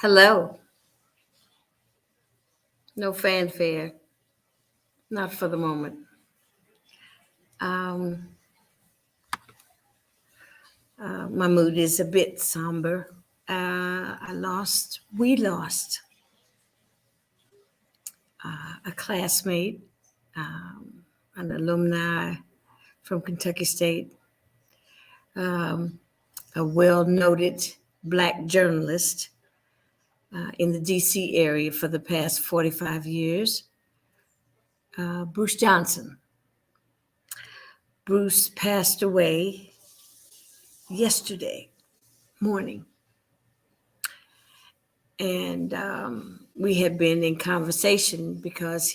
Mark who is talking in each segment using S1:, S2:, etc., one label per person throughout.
S1: Hello. No fanfare, not for the moment. Um, my mood is a bit somber. We lost a classmate, an alumni from Kentucky State, a well noted black journalist in the DC area for the past 45 years, Bruce Johnson. Bruce passed away yesterday morning. And we had been in conversation because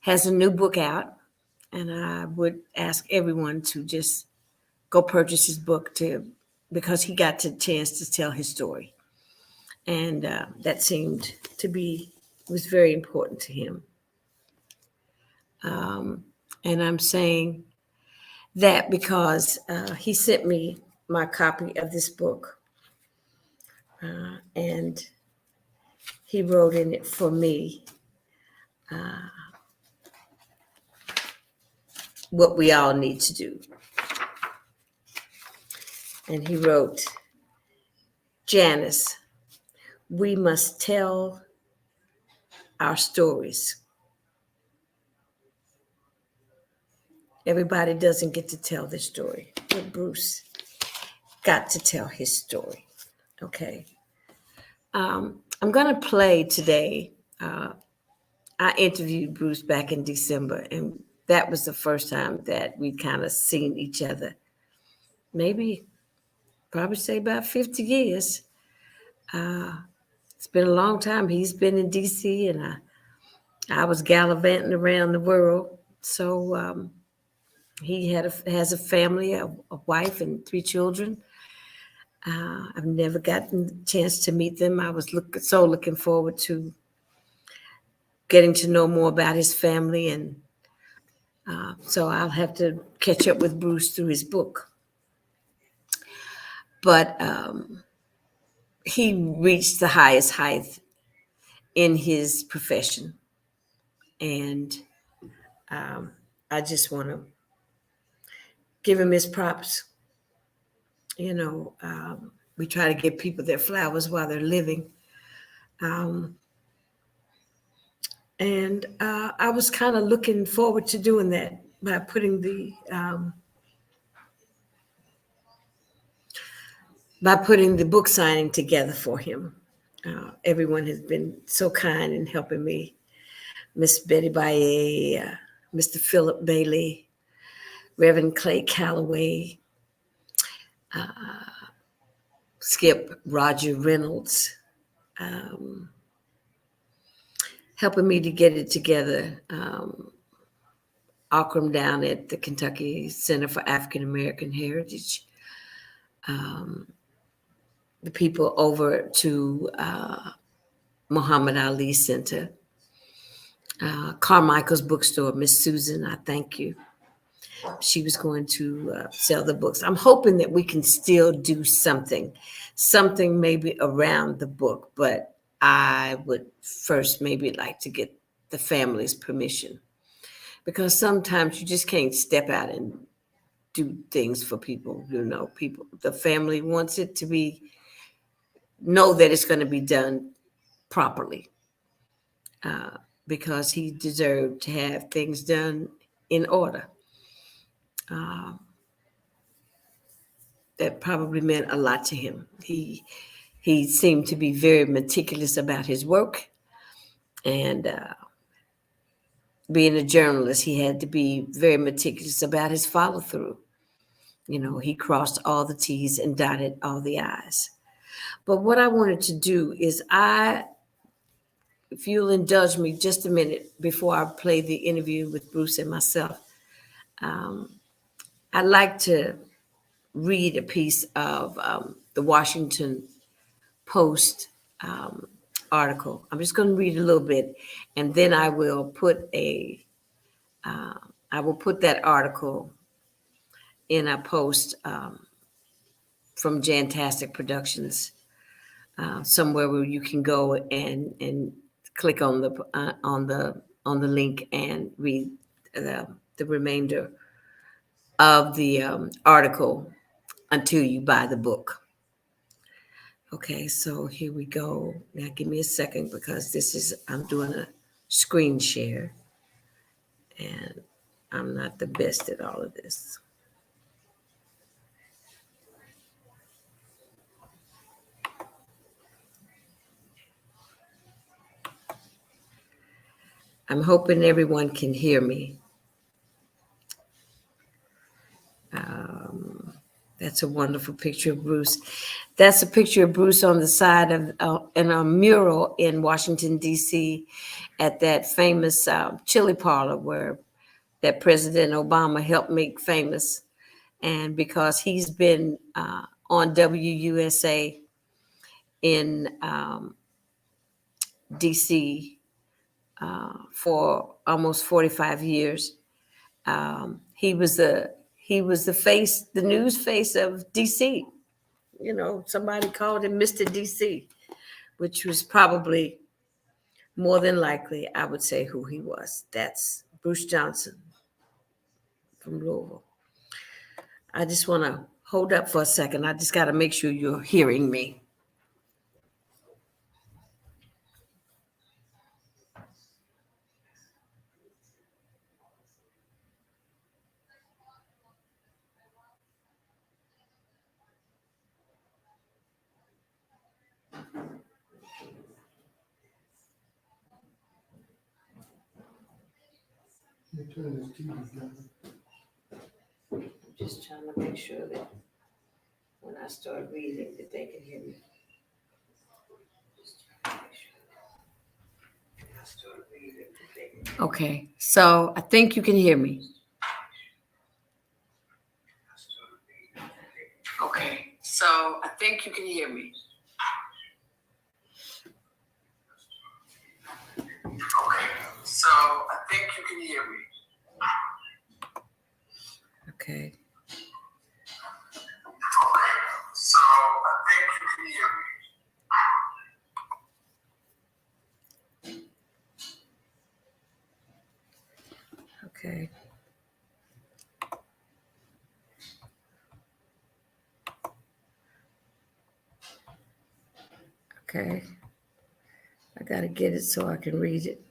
S1: has a new book out, and I would ask everyone to just go purchase his book because he got the chance to tell his story, and that seemed to be was very important to him. And I'm saying that because he sent me my copy of this book, and he wrote in it for me what we all need to do. And he wrote, Janice, we must tell our stories. Everybody doesn't get to tell their story, but Bruce got to tell his story. Okay. I'm going to play today. I interviewed Bruce back in December, and that was the first time that we'd kind of seen each other. Probably say about 50 years. It's been a long time. He's been in DC, and I was gallivanting around the world. So he has a family, a wife, and 3 children. I've never gotten the chance to meet them. I was looking forward to getting to know more about his family, and so I'll have to catch up with Bruce through his book. But he reached the highest height in his profession, and I just want to give him his props. We try to give people their flowers while they're living. And I was kind of looking forward to doing that by putting the book signing together for him. Everyone has been so kind in helping me. Miss Betty Baye, Mr. Philip Bailey, Reverend Clay Calloway, Skip Roger Reynolds, helping me to get it together. Akram down at the Kentucky Center for African American Heritage. The people over to Muhammad Ali Center. Carmichael's bookstore, Miss Susan, I thank you. She was going to sell the books. I'm hoping that we can still do something maybe around the book, but I would first maybe like to get the family's permission, because sometimes you just can't step out and do things for people. The family wants it to know that it's going to be done properly, because he deserved to have things done in order. That probably meant a lot to him. He seemed to be very meticulous about his work, and being a journalist, he had to be very meticulous about his follow through. He crossed all the T's and dotted all the I's. But what I wanted to do is if you'll indulge me just a minute before I play the interview with Bruce and myself, I'd like to read a piece of the Washington Post article. I'm just going to read a little bit, and then I will put that article in a post from Jantastic Productions somewhere where you can go and click on the link and read the remainder of the article until you buy the book. Okay, so here we go. Now give me a second because I'm doing a screen share and I'm not the best at all of this. I'm hoping everyone can hear me. That's a wonderful picture of Bruce. That's a picture of Bruce on the side of in a mural in Washington, D.C. at that famous chili parlor where that President Obama helped make famous. And because he's been on WUSA in D.C. For almost 45 years, he was the news face of DC. You know, somebody called him Mr. DC, which was probably more than likely, I would say, who he was. That's Bruce Johnson from Louisville. I just want to hold up for a second. I just got to make sure you're hearing me. I'm just trying to make sure that when I start reading that they can hear me. Okay, so I think you can hear me. Okay, so I think you can hear me. Okay, so I think you can hear me. Okay. Okay, so I think you can hear me. Okay. Okay. I got to get it so I can read it.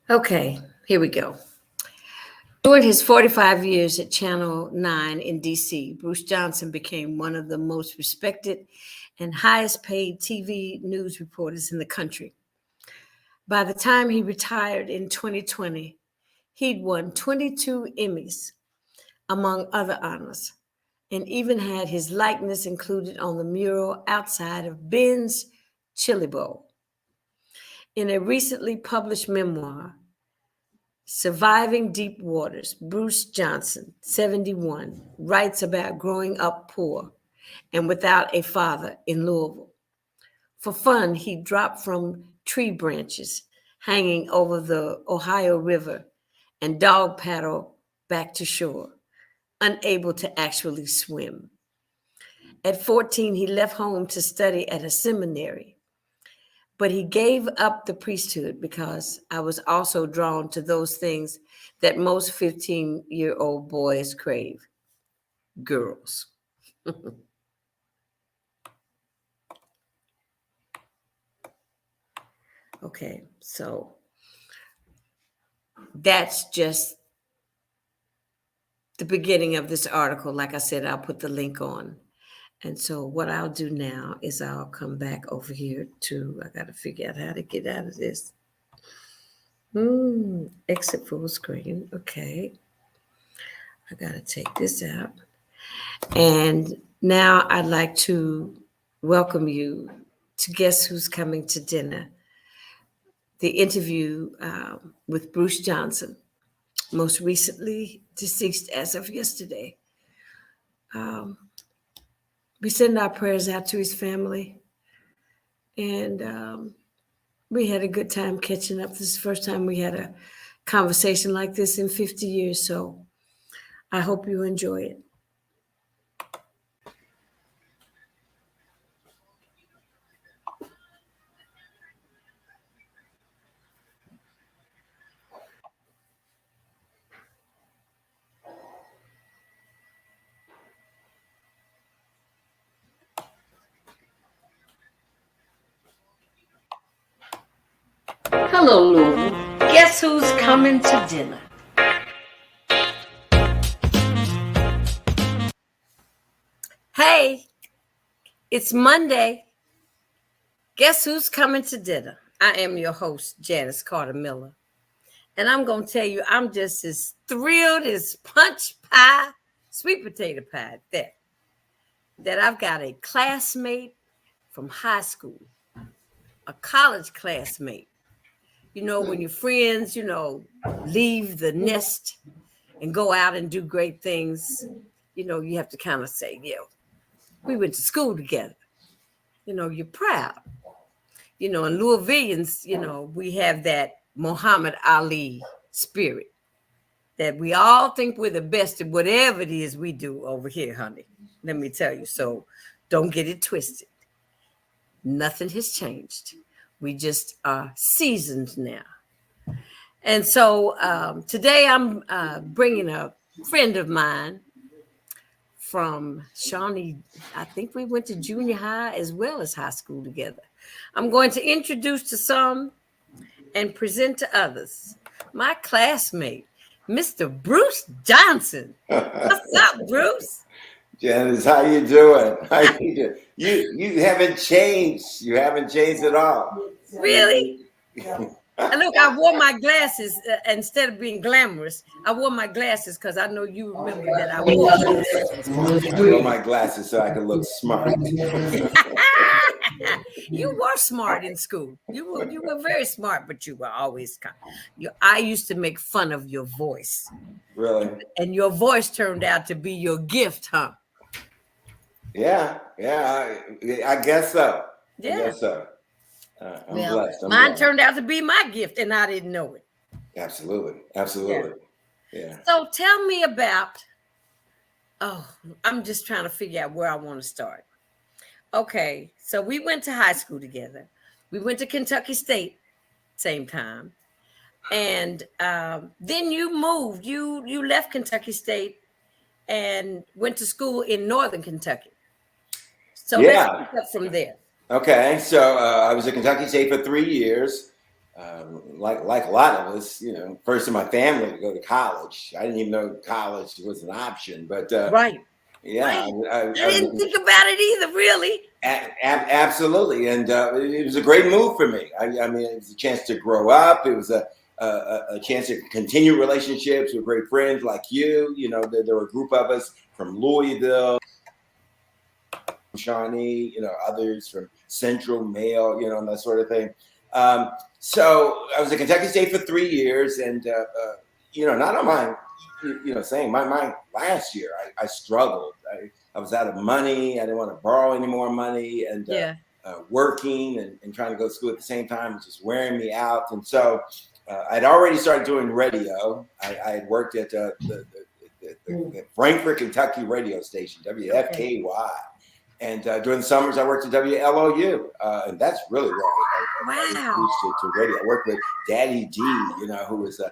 S1: Okay, here we go. During his 45 years at Channel 9 in DC, Bruce Johnson became one of the most respected and highest paid TV news reporters in the country. By the time he retired in 2020, he'd won 22 Emmys, among other honors, and even had his likeness included on the mural outside of Ben's Chili Bowl. In a recently published memoir, Surviving Deep Waters, Bruce Johnson, 71, writes about growing up poor and without a father in Louisville. For fun, he dropped from tree branches hanging over the Ohio River and dog paddle back to shore, unable to actually swim. At 14, he left home to study at a seminary, but he gave up the priesthood because I was also drawn to those things that most 15-year-old boys crave: girls. Okay, so that's just the beginning of this article. Like I said, I'll put the link on. And so what I'll do now is I'll come back over here I got to figure out how to get out of this. Exit full screen. Okay. I got to take this out. And now I'd like to welcome you to Guess Who's Coming to Dinner, the interview with Bruce Johnson, most recently deceased as of yesterday. We send our prayers out to his family, and We had a good time catching up. This is the first time we had a conversation like this in 50 years. So I hope you enjoy it. Hello, Louisville. Guess who's coming to dinner? Hey, it's Monday. Guess who's coming to dinner? I am your host, Janice Carter Miller. And I'm going to tell you, I'm just as thrilled as punch pie, sweet potato pie, that I've got a classmate from high school, a college classmate. You know, when your friends, leave the nest and go out and do great things, you have to kind of say, we went to school together. You're proud. In Louisvillians, we have that Muhammad Ali spirit that we all think we're the best at whatever it is we do over here, honey. Let me tell you. So don't get it twisted. Nothing has changed. We just are seasoned now. And so today I'm bringing a friend of mine from Shawnee. I think we went to junior high as well as high school together. I'm going to introduce to some and present to others my classmate, Mr. Bruce Johnson. What's up, Bruce?
S2: Janice, how you doing? How you doing? You haven't changed. You haven't changed at all.
S1: Really? Look, I wore my glasses instead of being glamorous. I wore my glasses because I know you remember that I wore glasses.
S2: I wore my glasses so I could look smart.
S1: You were smart in school. You were very smart, but you were always I used to make fun of your voice.
S2: Really?
S1: And your voice turned out to be your gift, huh?
S2: Yeah, I guess so.
S1: Yeah.
S2: I guess so. I'm blessed.
S1: Mine turned out to be my gift, and I didn't know it.
S2: Absolutely. Yeah.
S1: So tell me about. Oh, I'm just trying to figure out where I want to start. Okay, so we went to high school together. We went to Kentucky State, same time, and then you moved. You left Kentucky State and went to school in Northern Kentucky. So let's pick up from there.
S2: Okay, so I was at Kentucky State for 3 years. Like a lot of us, first in my family to go to college. I didn't even know college was an option, but
S1: right.
S2: Yeah,
S1: right. I didn't think about it either, really.
S2: Absolutely, and it was a great move for me. I mean, it was a chance to grow up. It was a chance to continue relationships with great friends like you. There were a group of us from Louisville, Shawnee, others from Central, Mail, and that sort of thing. So I was at Kentucky State for 3 years, and not on my, saying my last year, I struggled. I was out of money. I didn't want to borrow any more money, and working and trying to go to school at the same time was just wearing me out. And so I'd already started doing radio. I had worked at the Frankfort, Kentucky radio station, WFKY. And during the summers, I worked at WLOU, and that's really where I introduced to radio. I worked with Daddy D, who was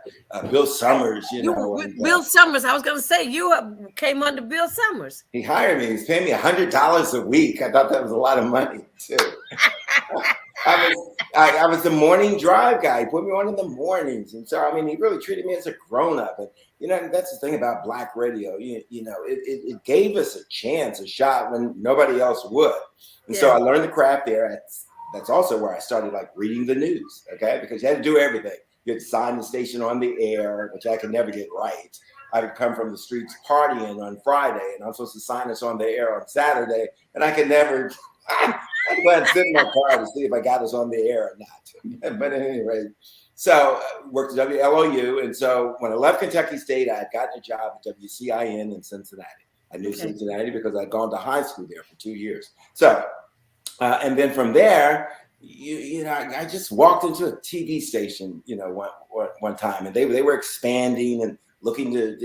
S2: Bill Summers,
S1: Bill Summers. I was going to say, you came under Bill Summers.
S2: He hired me. He was paying me $100 a week. I thought that was a lot of money, too. I was the morning drive guy. He put me on in the mornings. And so, I mean, he really treated me as a grown-up. And, that's the thing about Black radio. It gave us a chance, a shot when nobody else would. And so I learned the craft there. That's also where I started, reading the news, okay? Because you had to do everything. You had to sign the station on the air, which I could never get right. I would come from the streets partying on Friday, and I'm supposed to sign us on the air on Saturday, and I could never... I'm glad to sit in my car to see if I got us on the air or not. But at any rate, so worked at WLOU. And so when I left Kentucky State, I had gotten a job at WCIN in Cincinnati. I knew Cincinnati because I'd gone to high school there for 2 years. So, and then from there, I just walked into a TV station, one time, and they were expanding and looking to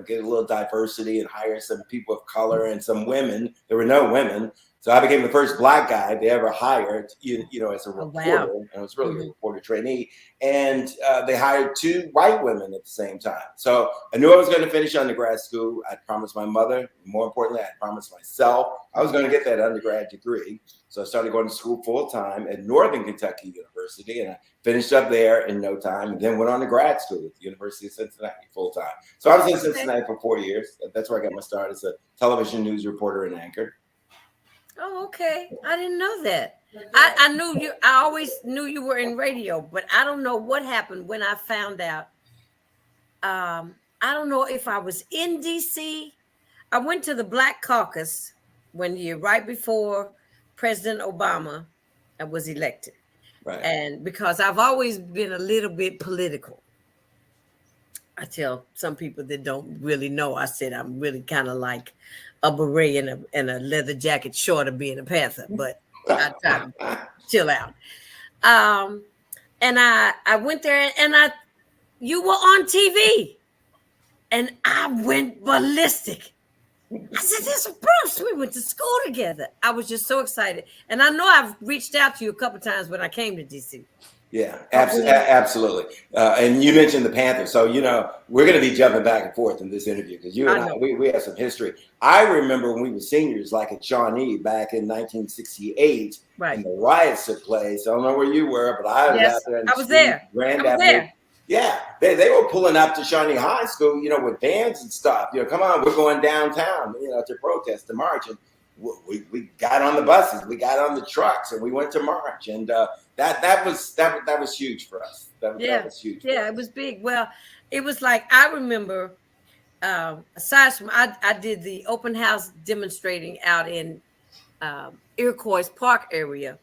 S2: get a little diversity and hire some people of color and some women. There were no women, so I became the first Black guy they ever hired, as a
S1: Oh,
S2: reporter.
S1: wow.
S2: And it was really a
S1: Mhm.
S2: reporter trainee, and they hired 2 white women at the same time. So I knew I was going to finish undergrad school. I promised my mother, more importantly, I promised myself I was going to get that undergrad degree. So I started going to school full time at Northern Kentucky University, and I finished up there in no time, and then went on to grad school at the University of Cincinnati full time. So I was in
S1: Okay.
S2: Cincinnati for 4 years. That's where I got my start as a television news reporter and anchor.
S1: Oh, okay. I didn't know that. I knew you. I always knew you were in radio, but I don't know what happened when I found out. I don't know if I was in DC. I went to the Black Caucus one year, right before President Obama was elected.
S2: Right.
S1: And because I've always been a little bit political, I tell some people that don't really know, I said I'm really kind of like a beret and a leather jacket short of being a Panther, but I try to chill out. Um, and I went there and you were on TV and I went ballistic. I said, "This is Bruce. We went to school together." I was just so excited, and I know I've reached out to you a couple times when I came to DC.
S2: Yeah, absolutely. And you mentioned the Panthers. So, we're going to be jumping back and forth in this interview because you
S1: I
S2: and I,
S1: know.
S2: we have some history. I remember when we were seniors, like at Shawnee back in 1968,
S1: Right.
S2: and the riots took place. I don't know where you were, but I was
S1: Yes,
S2: out there in the
S1: I was
S2: street,
S1: there. I
S2: Grand
S1: was
S2: Avenue.
S1: there.
S2: Yeah, they were pulling up to Shawnee High School, with bands and stuff. Come on, we're going downtown, to protest, to march. And we got on the buses, we got on the trucks, and we went to march. And that was huge for us. That
S1: Yeah,
S2: was huge for
S1: yeah,
S2: us.
S1: it was big. Well, it was like I remember. Aside from I did the open house demonstrating out in Iroquois Park area,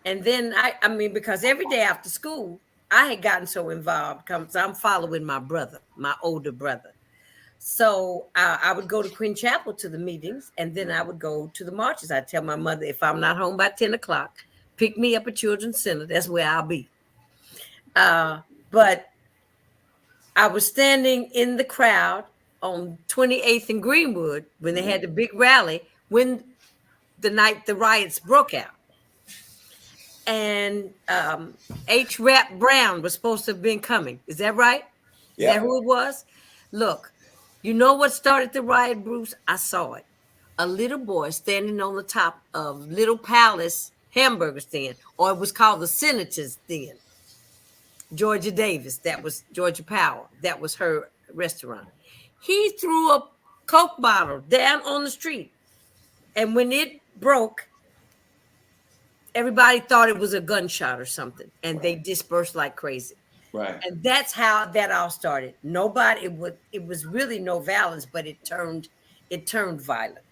S1: and then I mean because every day after school I had gotten so involved because I'm following my brother, my older brother. So I would go to Queen Chapel to the meetings, and then I would go to the marches. I'd tell my mother if I'm not home by 10 o'clock, pick me up at Children's Center. That's where I'll be. But I was standing in the crowd on 28th and Greenwood when they had the big rally when the night the riots broke out. And H. Rap Brown was supposed to have been coming. Is that right? Is that
S2: Yeah.
S1: who it was? Look, you know what started the riot, Bruce? I saw it. A little boy standing on the top of Little Palace hamburger stand, or it was called the Senator's Den. Georgia Davis, that was Georgia Power, that was her restaurant. He threw a Coke bottle down on the street. And when it broke, everybody thought it was a gunshot or something. And they dispersed like crazy.
S2: Right.
S1: And that's how that all started. Nobody, it was really no violence, but it turned violent.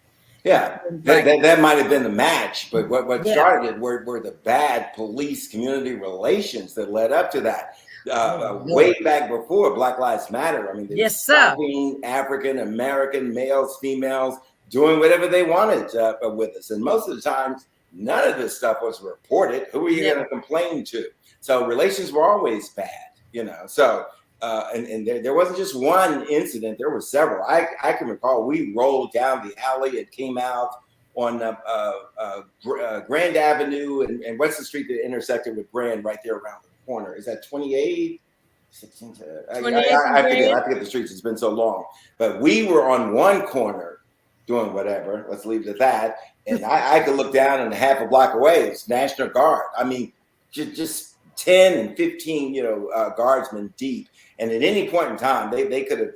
S2: Yeah,
S1: Right.
S2: that might have been the match, but what
S1: Yeah.
S2: started it were the bad police community relations that led up to that.
S1: Oh,
S2: Way
S1: Lord.
S2: back before Black Lives Matter, I mean, they were
S1: Yes, sir.
S2: stopping African American males, females, doing whatever they wanted with us, and most of the times, none of this stuff was reported. Who are you going to complain to? So relations were always bad, So and there wasn't just one incident. There were several. I can recall we rolled down the alley and came out on Grand Avenue and what's the street that intersected with Grand right there around the corner? Is that 28? 16 to,
S1: 28th and
S2: I
S1: Grand.
S2: forget the streets. It's been so long. But we were on one corner doing whatever. Let's leave it at that. And I could look down and half a block away. It's National Guard. I mean, just 10 and 15, guardsmen deep. And at any point in time, they could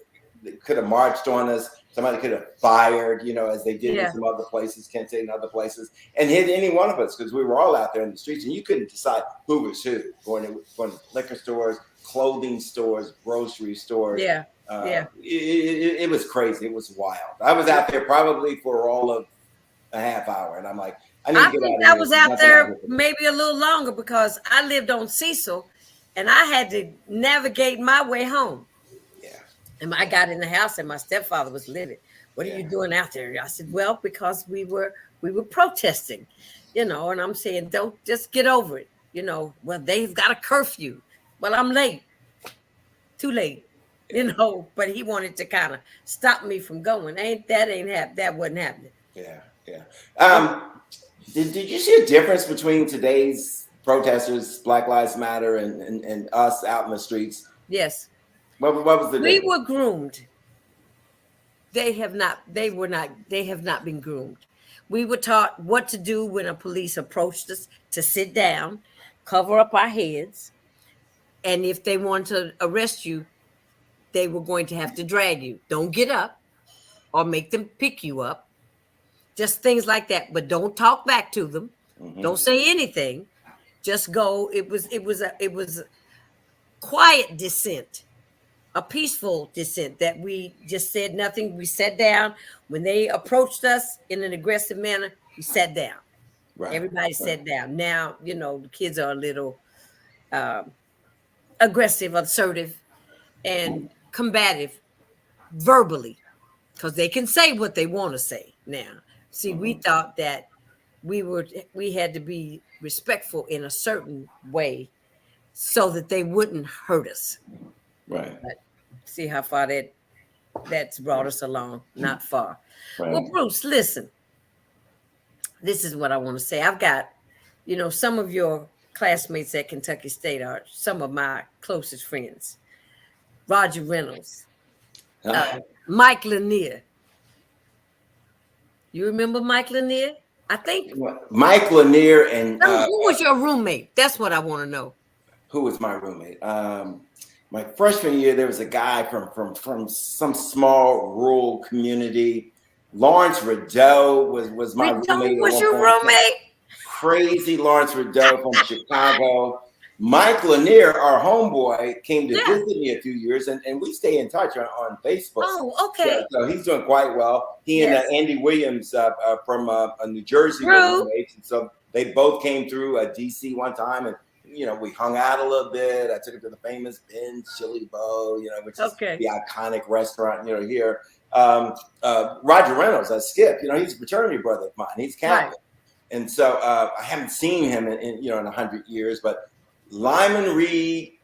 S2: have marched on us. Somebody could have fired, as they did in some other places, Kent State and other places, and hit any one of us because we were all out there in the streets, and you couldn't decide who was who. Going to liquor stores, clothing stores, grocery stores.
S1: Yeah.
S2: It was crazy. It was wild. I was out there probably for all of a half hour, and I'm like, I need to get
S1: think
S2: out of
S1: I
S2: here.
S1: was out there maybe a little longer because I lived on Cecil and I had to navigate my way home.
S2: Yeah.
S1: And I got in the house and my stepfather was livid. What are you doing out there? I said, well, because we were protesting. And I'm saying, don't just get over it. Well, they've got a curfew. Well, I'm late, too late, but he wanted to kind of stop me from going. That wasn't happening.
S2: Yeah, yeah.
S1: What?
S2: Did you see a difference between today's protesters, Black Lives Matter, and us out in the streets?
S1: Yes.
S2: What was the
S1: We
S2: difference?
S1: were groomed. They have not been groomed. We were taught what to do when a police approached us, to sit down, cover up our heads, and if they wanted to arrest you, they were going to have to drag you. Don't get up or make them pick you up. Just things like that. But don't talk back to them.
S2: Mm-hmm.
S1: Don't say anything. Just go. It was a quiet dissent, a peaceful dissent, that we just said nothing. We sat down. When they approached us in an aggressive manner, we sat down.
S2: Right,
S1: Everybody
S2: right.
S1: sat down. Now, the kids are a little aggressive, assertive, and combative verbally, because they can say what they want to say now. See, we
S2: Mm-hmm.
S1: thought that we had to be respectful in a certain way so that they wouldn't hurt us.
S2: Right,
S1: But see how far that's brought us along. Not far. Well,
S2: right.
S1: Bruce, listen, this is what I want to say. I've got, some of your classmates at Kentucky State are some of my closest friends. Roger Reynolds,
S2: Huh?
S1: Mike Lanier. You remember Mike Lanier? I think.
S2: Mike Lanier and
S1: Who was your roommate? That's what I want to know.
S2: who was my roommate? My freshman year, there was a guy from some small rural community. Lawrence Rideau was my
S1: Rideau
S2: roommate at
S1: was
S2: one
S1: your
S2: point.
S1: roommate?
S2: Crazy Lawrence Rideau from Chicago. Mike Lanier, our homeboy, came to
S1: Yeah.
S2: visit me a few years, and we stay in touch on Facebook.
S1: Oh,
S2: Yeah,
S1: okay.
S2: so he's doing quite well. He and
S1: Yes.
S2: Andy Williams from New Jersey were
S1: True.
S2: roommates, and so they both came through DC one time, and we hung out a little bit. I took him to the famous Ben's Chili Bowl, which is
S1: Okay.
S2: the iconic restaurant, here. Roger Reynolds, Skip, he's a fraternity brother of mine. He's Catholic.
S1: Right.
S2: And so I haven't seen him in 100 years, but Lyman Reed,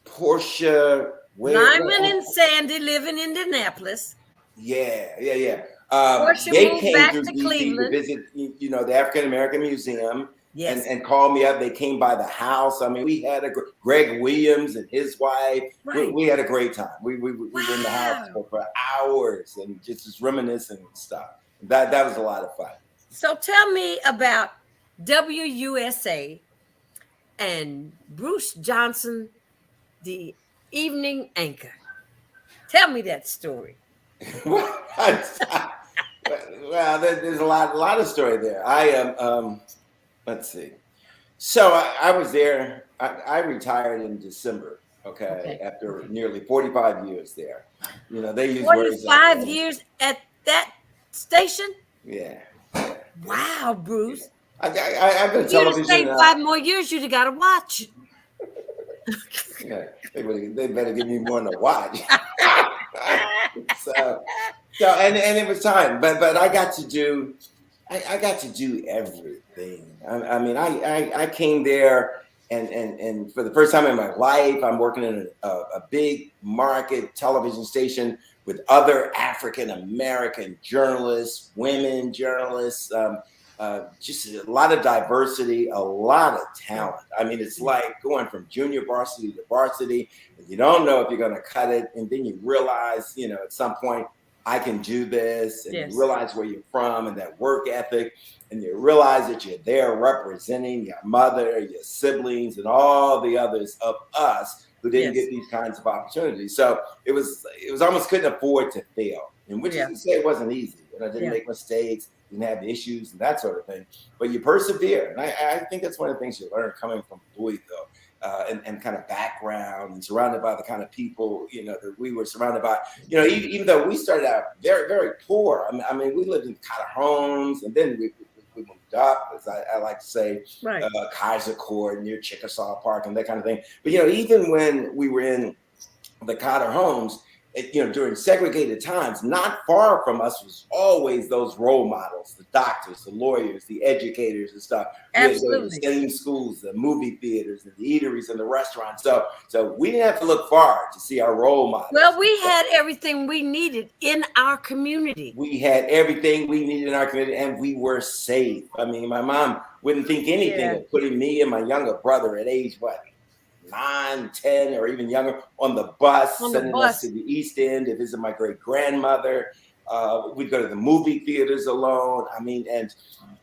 S2: Portia,
S1: Lyman and Sandy live in Indianapolis.
S2: yeah.
S1: Portia
S2: They
S1: moved
S2: came
S1: back
S2: through
S1: to
S2: DC to
S1: Cleveland.
S2: visit, the African American Museum,
S1: Yes.
S2: and called me up. They came by the house. I mean, we had Greg Williams and his wife.
S1: Right.
S2: We had a great time. We were in the house
S1: Wow.
S2: for hours and just reminiscing and stuff. That was a lot of fun.
S1: So tell me about WUSA and Bruce Johnson, the evening anchor. Tell me that story.
S2: Well, there's a lot of story there. I am. Let's see. So I was there. I retired in December. Okay, after nearly 45 years there. They use words
S1: 45 years at that station?
S2: Yeah.
S1: Wow, Bruce.
S2: I've been
S1: If you'd have
S2: television.
S1: stayed 5 more years, you'd have got to watch.
S2: Yeah, they better give me more than a watch. so and it was time, but I got to do everything. I mean, I came there and for the first time in my life, I'm working in a big market television station with other African American journalists, women journalists. Just a lot of diversity, a lot of talent. I mean, it's like going from junior varsity to varsity, and you don't know if you're going to cut it, and then you realize, at some point, I can do this, and you realize where you're from and that work ethic, and you realize that you're there representing your mother, your siblings, and all the others of us who didn't get these kinds of opportunities. So it was almost couldn't afford to fail, and which is to say it wasn't easy. I didn't make mistakes, didn't have issues and that sort of thing, but you persevere. And I think that's one of the things you learn coming from Louisville. And kind of background and surrounded by the kind of people, that we were surrounded by, even though we started out very, very poor. I mean, we lived in Cotter homes, and then we moved up, as I like to say, Kaiser Court near Chickasaw Park and that kind of thing. But, even when we were in the Cotter homes, during segregated times, not far from us was always those role models, the doctors, the lawyers, the educators and stuff. We had to go to the
S1: Absolutely.
S2: same schools, the movie theaters, and the eateries and the restaurants. So we didn't have to look far to see our role models.
S1: Well, we had everything we needed in our community.
S2: We had everything we needed in our community, and we were safe. I mean, my mom wouldn't think anything of putting me and my younger brother at age, 9, 10, or even younger, on the bus, sending us to the East End to visit my great grandmother. We'd go to the movie theaters alone. I mean, and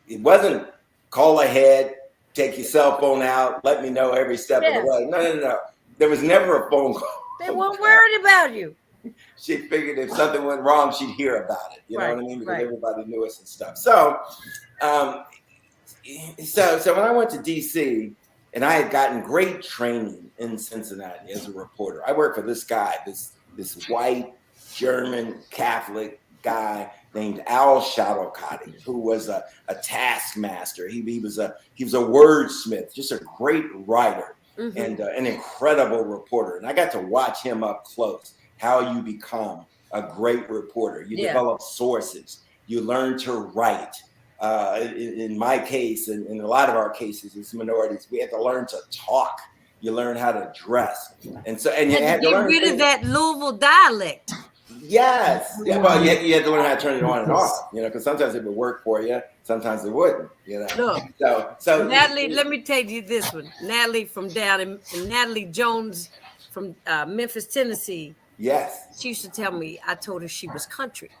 S2: it wasn't call ahead, take your cell phone out, let me know every step of the way. No. There was never a phone call.
S1: They weren't worried about you.
S2: She figured if something went wrong, she'd hear about it. You know what I mean? Because everybody knew us and stuff. So when I went to DC, and I had gotten great training in Cincinnati as a reporter. I worked for this guy, this white German Catholic guy named Al Shadowcotty, who was a taskmaster. He was a wordsmith, just a great writer, and an incredible reporter. And I got to watch him up close. How you become a great reporter. You develop sources. You learn to write. In my case, and in a lot of our cases as minorities, we had to learn to talk. You learn how to dress, and you had to
S1: get rid of that Louisville dialect.
S2: Yes, well, you had to learn how to turn it on and off. Because sometimes it would work for you, sometimes it wouldn't.
S1: Look, so Natalie, let me tell you this one. Natalie from down in Natalie Jones from Memphis, Tennessee.
S2: Yes,
S1: she used to tell me. I told her she was country.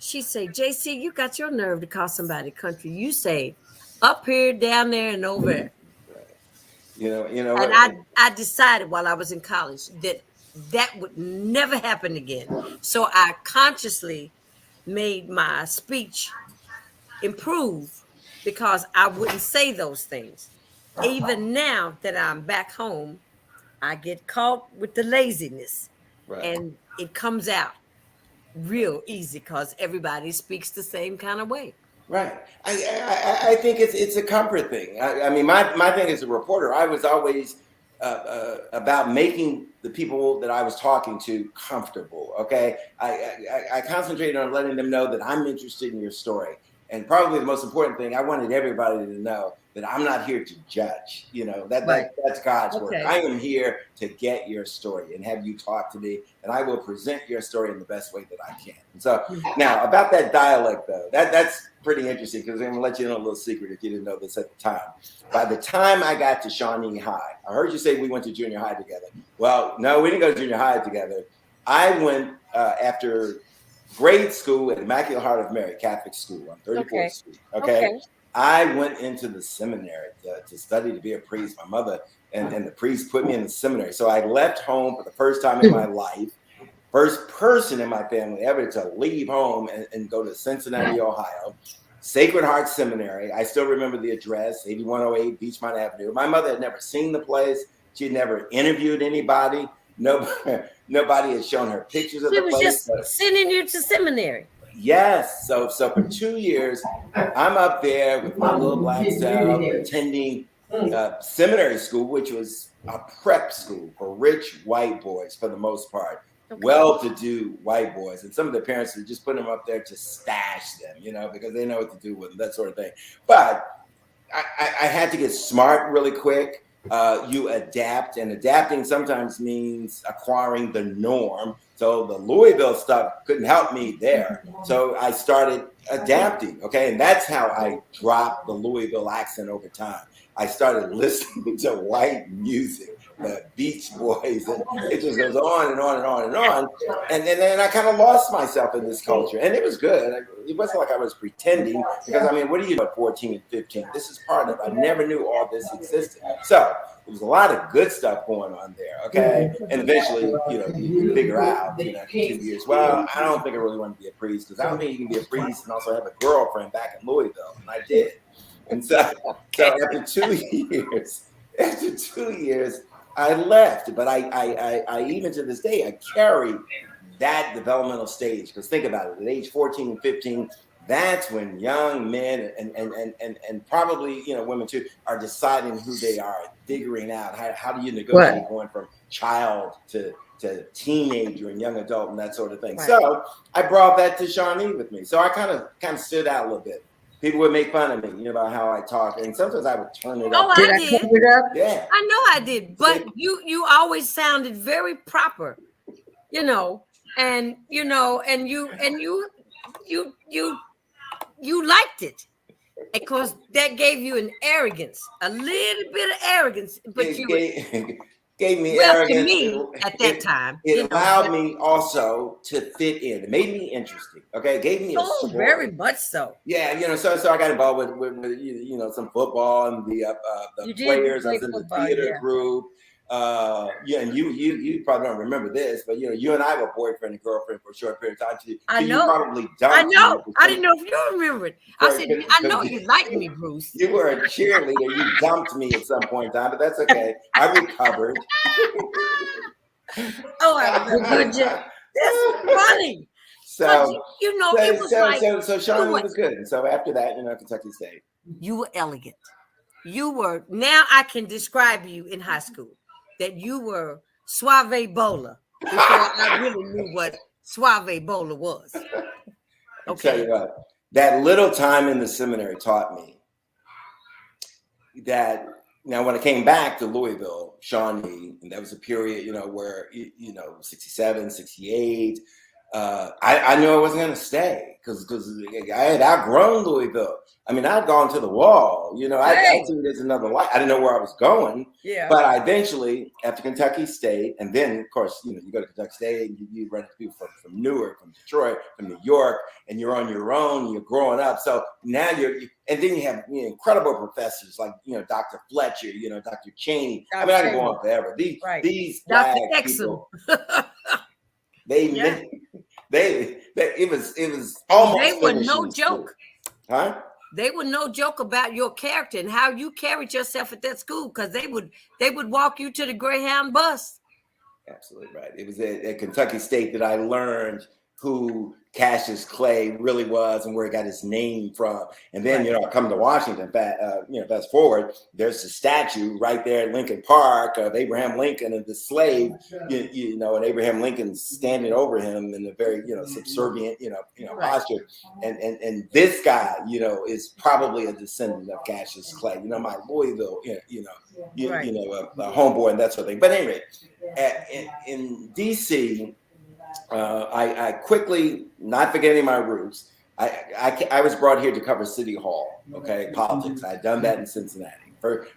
S1: She say, JC, you got your nerve to call somebody country. You say up here, down there, and over there. And I decided while I was in college that would never happen again. So I consciously made my speech improve because I wouldn't say those things. Even now that I'm back home, I get caught with the laziness, and it comes out real easy because everybody speaks the same kind of way.
S2: Right. I think it's a comfort thing. I mean, my thing as a reporter, I was always about making the people that I was talking to comfortable. Okay. I concentrated on letting them know that I'm interested in your story. And probably the most important thing, I wanted everybody to know that I'm not here to judge. That's God's work. I am here to get your story and have you talk to me, and I will present your story in the best way that I can. And so now about that dialect, though, that's pretty interesting because I'm going to let you know a little secret if you didn't know this at the time. By the time I got to Shawnee High, I heard you say we went to junior high together. Well, no, we didn't go to junior high together. I went after grade school at Immaculate Heart of Mary Catholic School on 34th Street. Okay. I went into the seminary to study to be a priest. My mother and the priest put me in the seminary. So I left home for the first time in my life. First person in my family ever to leave home and go to Cincinnati, Ohio. Sacred Heart Seminary. I still remember the address, 8108 Beachmont Avenue. My mother had never seen the place. She had never interviewed anybody. Nobody had shown her pictures of the place. She was
S1: just sending you to seminary.
S2: Yes. So for 2 years, I'm up there with my little black self attending seminary school, which was a prep school for rich white boys for the most part. Well-to-do white boys, and some of their parents would just put them up there to stash them, because they know what to do with them, that sort of thing. But I had to get smart really quick. You adapt, and adapting sometimes means acquiring the norm. So the Louisville stuff couldn't help me there. So I started adapting, and that's how I dropped the Louisville accent over time. I started listening to white music, the Beach Boys, and it just goes on and on and on and on. And then I kind of lost myself in this culture, and it was good. It wasn't like I was pretending, because what do you do at 14 and 15? This is part of it. I never knew all this existed. So there was a lot of good stuff going on there, And eventually, you figure out, after 2 years, well, I don't think I really want to be a priest, because I don't think you can be a priest and also have a girlfriend back in Louisville, and I did. And so after 2 years, I left. But I even to this day, I carry that developmental stage. Because think about it, at age 14 and 15, that's when young men and probably women too are deciding who they are, figuring out how do you negotiate going from child to to teenager and young adult and that sort of thing.
S1: Right.
S2: So I brought that to Shawnee with me. So I kind of stood out a little bit. People would make fun of me, about how I talk, and sometimes I would turn it up.
S1: Oh, I did.
S3: Cover it up?
S2: Yeah,
S1: I know I did, but you always sounded very proper, and and you liked it because that gave you an arrogance, a little bit of arrogance, but
S2: gave me
S1: well,
S2: arrogance.
S1: to me at that time.
S2: It allowed me also to fit in. It made me interesting. Okay, it gave me a story.
S1: Very much so.
S2: Yeah, so I got involved with some football and the players. I was in the theater group. And you probably don't remember this, but you and I were boyfriend and girlfriend for a short period of time.
S1: I know.
S2: You probably dumped
S1: I know.
S2: Me
S1: I didn't know if you remember it. I said, I know you like me, Bruce.
S2: You were a cheerleader. You dumped me at some point in time, but that's okay. I recovered.
S1: Oh, I remember. That's funny.
S2: So
S1: it was
S2: so Shawnee was good. And so after that, Kentucky State.
S1: You were elegant. You were. Now I can describe you in high school that you were suave bowler before I really knew what suave bowler was. Okay.
S2: I'll tell you what, that little time in the seminary taught me that. Now, when I came back to Louisville, Shawnee, and that was a period, where, 67, 68, I knew I wasn't going to stay because I had outgrown Louisville. I mean, I'd gone to the wall, I see there's another life. I didn't know where I was going.
S1: Yeah.
S2: But I eventually, after Kentucky State, and then, of course, you go to Kentucky State and you run into people from Newark, from Detroit, from New York, and you're on your own, you're growing up. So now and then you have incredible professors like, Dr. Fletcher, Dr. Cheney. I mean, I can go on forever. These black people, it was almost.
S1: They were no joke.
S2: Huh?
S1: They were no joke about your character and how you carried yourself at that school because they would walk you to the Greyhound bus.
S2: Absolutely right. It was at Kentucky State that I learned who Cassius Clay really was and where he got his name from. And then, I come to Washington, fast forward, there's a statue right there at Lincoln Park of Abraham Lincoln and the slave, and Abraham Lincoln's standing over him in a very, subservient, posture. And this guy, is probably a descendant of Cassius Clay, my Louisville, a homeboy and that sort of thing. But anyway, in DC, I quickly, not forgetting my roots, I was brought here to cover City Hall, politics. I had done that in Cincinnati.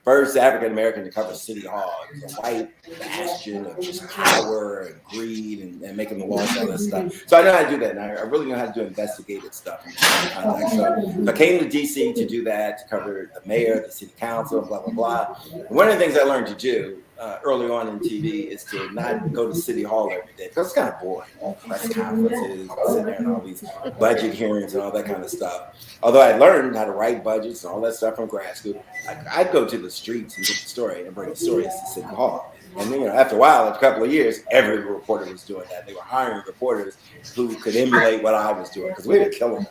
S2: First African American to cover City Hall. It was a white bastion of just power and greed and making the laws and all that stuff. So I know how to do that, and I really know how to do investigative stuff. So I came to DC to do that, to cover the mayor, the city council, blah, blah, blah. And one of the things I learned to do early on in TV is to not go to City Hall every day because it's kind of boring. Press conferences, sitting there and all these budget hearings and all that kind of stuff. Although I learned how to write budgets and all that stuff from grad school, I'd go to the streets and get the story and bring the stories to City Hall. And then, after a while, after a couple of years, every reporter was doing that. They were hiring reporters who could emulate what I was doing because we were killing them.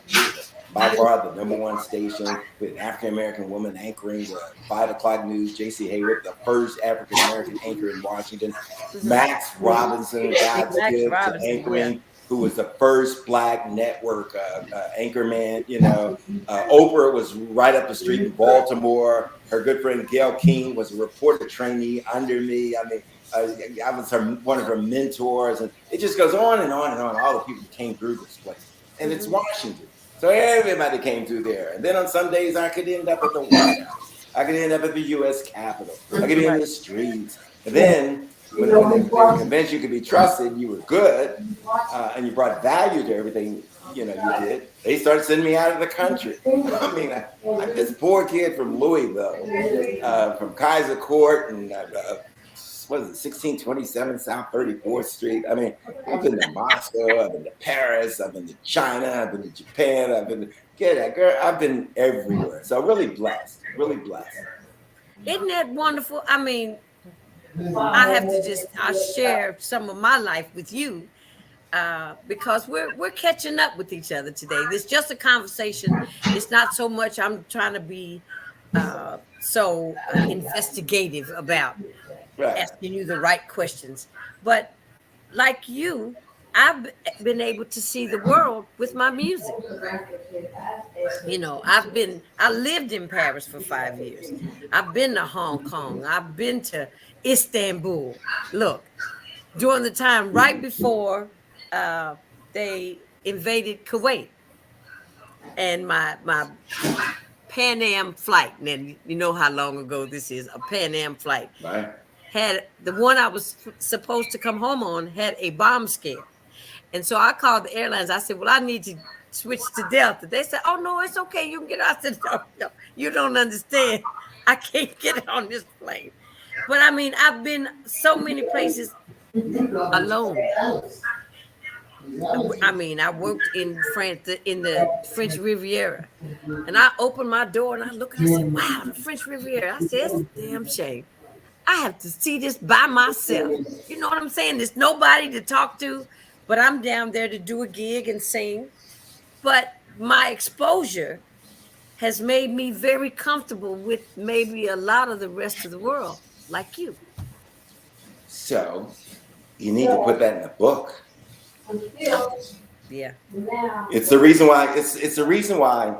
S2: By far, the #1 station with an African-American woman anchoring the 5 o'clock news. J.C. Hayward, the first African-American anchor in Washington. Max Robinson, God's gift to anchoring, who was the first Black network anchorman. Oprah was right up the street in Baltimore. Her good friend Gail King was a reporter trainee under me. I mean, I was one of her mentors, and it just goes on and on and on. All the people who came through this place, and it's Washington. So everybody came through there. And then on some days, I could end up at the White House. I could end up at the U.S. Capitol. I could be in the streets. And then when they were convinced you could be trusted, you were good, and you brought value to everything you did, they started sending me out of the country. I mean, I'm this poor kid from Louisville, from Kaiser Court, and what is it, 1627 South 34th Street. I mean, I've been to Moscow, I've been to Paris, I've been to China, I've been to Japan, I've been everywhere. So really blessed, really blessed.
S1: Isn't that wonderful? I mean, I'll share some of my life with you because we're catching up with each other today. It's just a conversation. It's not so much I'm trying to be so investigative about asking you the right questions. But like you, I've been able to see the world with my music. I lived in Paris for 5 years. I've been to Hong Kong. I've been to Istanbul. Look, during the time right before uh, they invaded Kuwait, and my Pan Am flight, and you know how long ago this is, a Pan Am flight,
S2: Right.
S1: had the one I was supposed to come home on had a bomb scare. And so I called the airlines. I said, well, I need to switch to Delta. They said, oh, no, it's okay. You can get out. I said, no, no, you don't understand. I can't get on this plane. But I mean, I've been so many places alone. I mean, I worked in France, in the French Riviera. And I opened my door and I look and I said, wow, the French Riviera. I said, it's a damn shame. I have to see this by myself. You know what I'm saying? There's nobody to talk to, but I'm down there to do a gig and sing. But my exposure has made me very comfortable with maybe a lot of the rest of the world, like you.
S2: So you need to put that in a book.
S1: Yeah.
S2: It's the reason why. It's the reason why.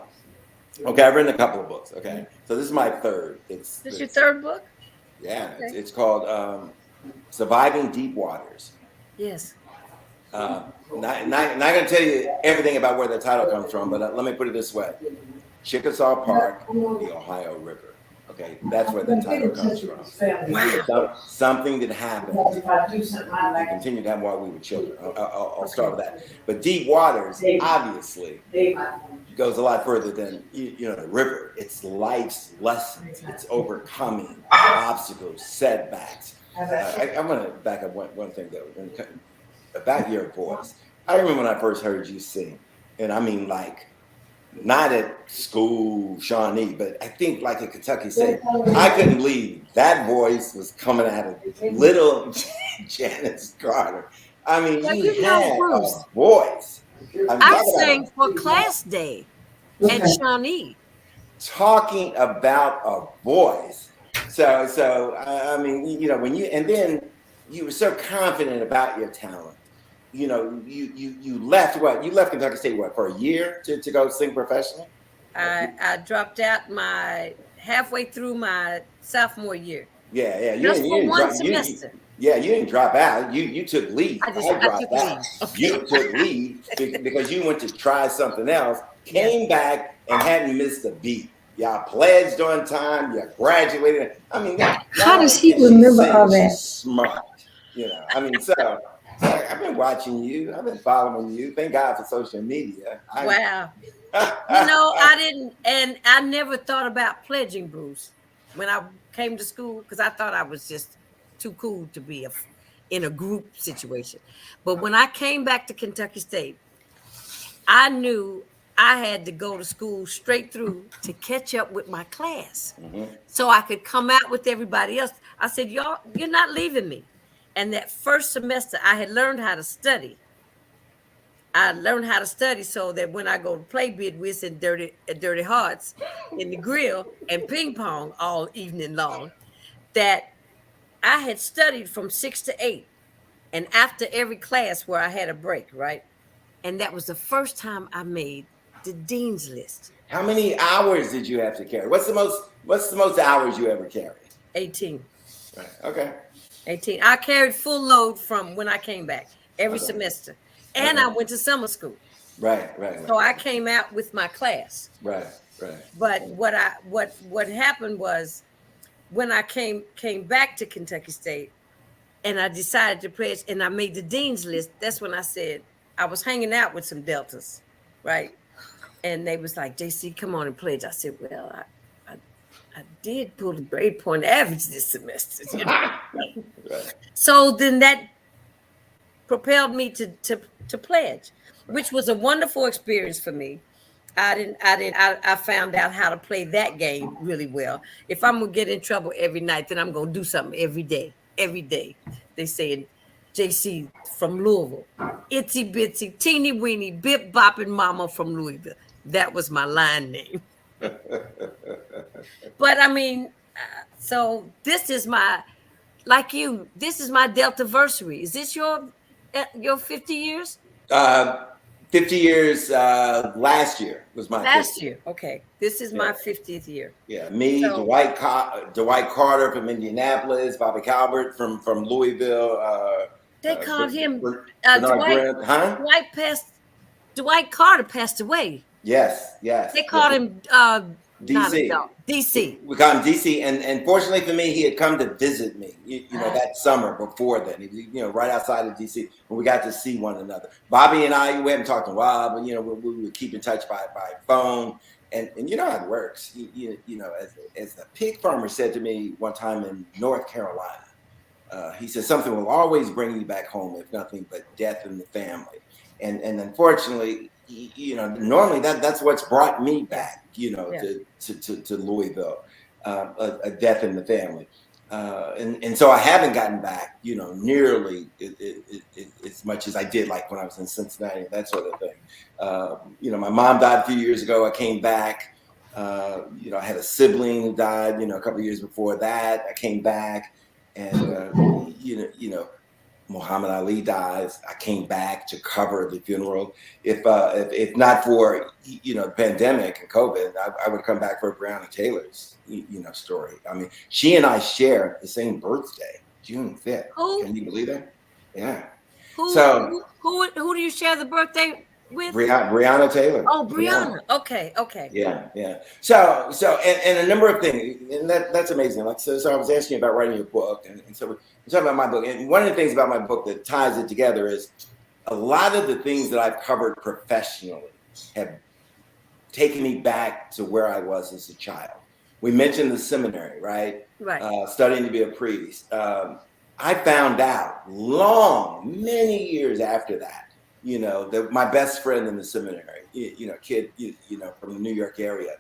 S2: Okay, I've written a couple of books. Okay, so this is my third.
S1: This your third book?
S2: Yeah,
S1: Okay.
S2: it's called Surviving Deep Waters.
S1: Yes.
S2: Not going to tell you everything about where the title comes from, but let me put it this way. Chickasaw Park, the Ohio River. Okay, that's where the title comes from.
S1: Wow.
S2: Something that happened. We continued to have while we were children. I'll start with that. But Deep Waters, obviously, goes a lot further than the river. It's life's lessons. It's overcoming obstacles, setbacks. I'm going to back up one thing though. About your voice. I remember when I first heard you sing, and I mean like not at school, Shawnee, but I think like at Kentucky State. I couldn't believe that voice was coming out of little Janice Carter. I mean, you had
S1: Bruce,
S2: a voice.
S1: I sang for class day at Shawnee.
S2: Talking about a voice. So I mean, when you were so confident about your talent. You left what? You left Kentucky State for a year to go sing professionally?
S1: I dropped out halfway through my sophomore year.
S2: Yeah.
S1: Just for one semester.
S2: You didn't drop out. You took leave. I dropped out.
S1: Okay.
S2: You took leave because you went to try something else, came back and hadn't missed a beat. Y'all pledged on time. You graduated. I mean,
S3: how does he remember all that?
S2: Smart. I mean, so I've been watching you. I've been following you. Thank God for social media.
S1: Wow. I didn't, and I never thought about pledging, Bruce, when I came to school, because I thought I was just too cool to be in a group situation. But when I came back to Kentucky State, I knew I had to go to school straight through to catch up with my class, so I could come out with everybody else. I said, y'all, you're not leaving me. And that first semester, I had learned how to study. I learned how to study so that when I go to play bid whist and dirty hearts in the grill and ping pong all evening long, that I had studied from 6 to 8, and after every class where I had a break, right? And that was the first time I made the dean's list.
S2: How many hours did you have to carry? What's the most hours you ever carried?
S1: 18.
S2: Right. Okay.
S1: 18. I carried full load from when I came back every semester. And I went to summer school.
S2: Right.
S1: So I came out with my class.
S2: Right.
S1: But what happened was when I came back to Kentucky State and I decided to pledge and I made the dean's list, that's when I said, I was hanging out with some Deltas, right? And they was like, JC, come on and pledge. I said, well, I did pull the grade point average this semester. Right. So then that propelled me to pledge, which was a wonderful experience for me. I found out how to play that game really well. If I'm gonna get in trouble every night, then I'm gonna do something every day. They say JC from Louisville, itsy bitsy, teeny weeny, bip bopping mama from Louisville. That was my line name. But I mean, so this is my, like you, this is my Deltaversary. Is this your your 50 years?
S2: 50 years last year was my
S1: Last
S2: 50th.
S1: year. Okay. This is my 50th year.
S2: Yeah, me,
S1: So,
S2: Dwight Carter from Indianapolis, Bobby Calvert from Louisville,
S1: they called him
S2: Bernard
S1: Dwight.
S2: Grant, huh?
S1: Dwight Carter passed away.
S2: Yes, yes.
S1: They called him not a
S2: DC.
S1: dog. DC.
S2: We got him DC, and fortunately for me, he had come to visit me. That summer before then. He was, right outside of DC, and we got to see one another. Bobby and I, we haven't talked in a while, but we would keep in touch by phone, and you know how it works. As the pig farmer said to me one time in North Carolina, he said something will always bring you back home, if nothing but death in the family. And unfortunately, normally that's what's brought me back, to Louisville, a death in the family. And so I haven't gotten back, nearly as much as I did, like when I was in Cincinnati, that sort of thing. My mom died a few years ago. I came back. I had a sibling who died, a couple of years before that. I came back, and Muhammad Ali dies. I came back to cover the funeral. If not for the pandemic and COVID, I would come back for Breonna Taylor's story. I mean, she and I share the same birthday, June 5th.
S1: Who?
S2: Can you believe that? Yeah.
S1: Who do you share the birthday with?
S2: Breonna Taylor.
S1: Oh, Breonna. Okay.
S2: Yeah. So and a number of things, and that's amazing. Like so I was asking you about writing your book, and so we're talking about my book. And one of the things about my book that ties it together is a lot of the things that I've covered professionally have taken me back to where I was as a child. We mentioned the seminary, right?
S1: Right.
S2: Studying to be a priest. I found out many years after that, that my best friend in the seminary, kid, from the New York area,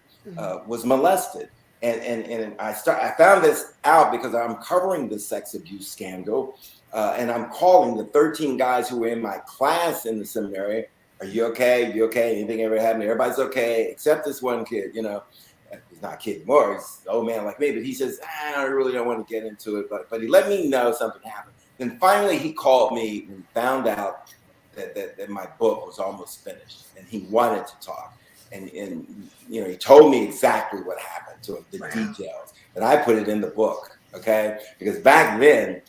S2: was molested. And I found this out because I'm covering the sex abuse scandal, and I'm calling the 13 guys who were in my class in the seminary. Are you okay? You okay? Anything ever happened? Everybody's okay, except this one kid. He's not a kid anymore. He's an old man like me, but he says, I really don't want to get into it. But he let me know something happened. Then finally he called me and found out that my book was almost finished, and he wanted to talk. And he told me exactly what happened to him, the details. And I put it in the book, okay? Because back then,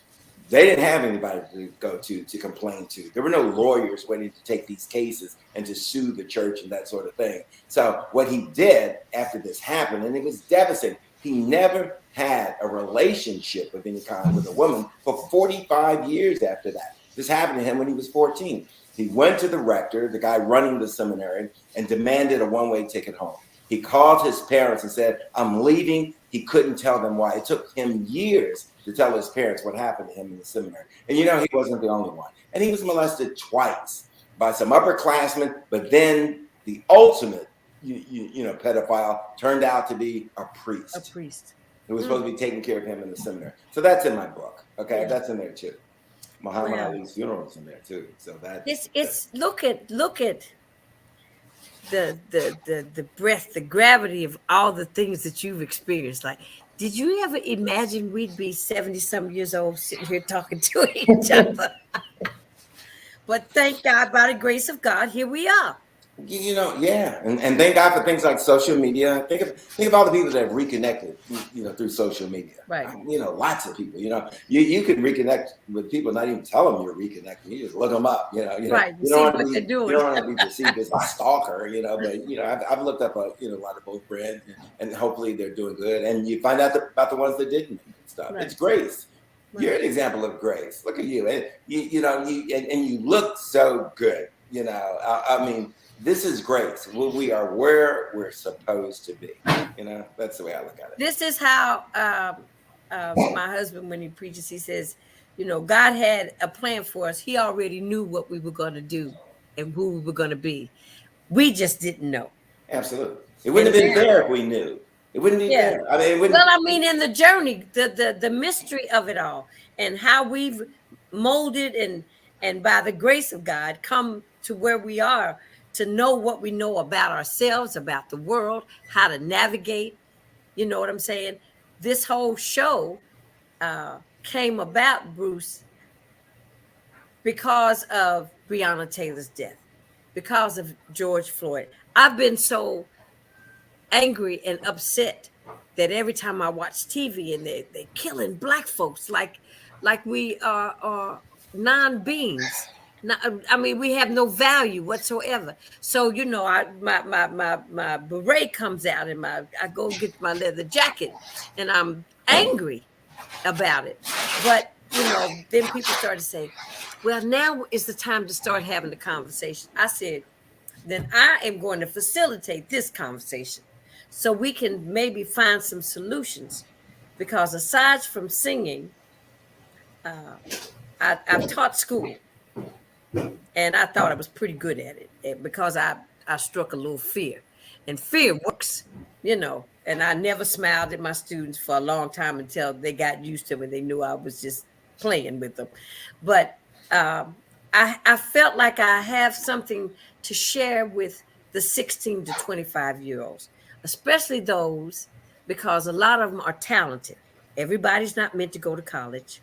S2: they didn't have anybody to go to complain to. There were no lawyers waiting to take these cases and to sue the church and that sort of thing. So what he did after this happened, and it was devastating, he never had a relationship of any kind with a woman for 45 years after that. This happened to him when he was 14. He went to the rector, the guy running the seminary, and demanded a one-way ticket home. He called his parents and said, I'm leaving. He couldn't tell them why. It took him years to tell his parents what happened to him in the seminary. And he wasn't the only one. And he was molested twice by some upperclassmen, but then the ultimate, pedophile turned out to be a priest.
S1: A priest.
S2: Who was supposed to be taking care of him in the seminary. So that's in my book. Okay, that's in there too. Muhammad Ali's funeral is in there too. So
S1: it's look at the breadth, the gravity of all the things that you've experienced. Like, did you ever imagine we'd be 70-some years old sitting here talking to each other? But thank God, by the grace of God, here we are.
S2: And thank God for things like social media. Think of all the people that have reconnected, through social media.
S1: Right.
S2: Lots of people. You can reconnect with people, not even tell them you're reconnecting. You just look them up.
S1: Right.
S2: You don't want to be perceived as a stalker. But I've looked up a lot of both brands, and hopefully they're doing good. And you find out about the ones that didn't make stuff. Right. It's grace. Right. You're an example of grace. Look at you, and you look so good. I mean. This is grace. We are where we're supposed to be. That's the way I look at it.
S1: This is how my husband, when he preaches, he says, God had a plan for us. He already knew what we were going to do and who we were going to be. We just didn't know.
S2: Absolutely. It wouldn't have been fair if we knew. It wouldn't be fair. I mean,
S1: in the journey, the mystery of it all, and how we've molded and by the grace of God come to where we are, to know what we know about ourselves, about the world, how to navigate. You know what I'm saying? This whole show came about, Bruce, because of Breonna Taylor's death, because of George Floyd. I've been so angry and upset that every time I watch TV and they're killing black folks like we are non-beings. Not, I mean, we have no value whatsoever. So my beret comes out and I go get my leather jacket, and I'm angry about it. But then people started to say, "Well, now is the time to start having the conversation." I said, "Then I am going to facilitate this conversation so we can maybe find some solutions." Because aside from singing, I've taught school, and I thought I was pretty good at it because I struck a little fear, and fear works, And I never smiled at my students for a long time until they got used to it and they knew I was just playing with them. But I felt like I have something to share with the 16 to 25-year-olds, especially those, because a lot of them are talented. Everybody's not meant to go to college.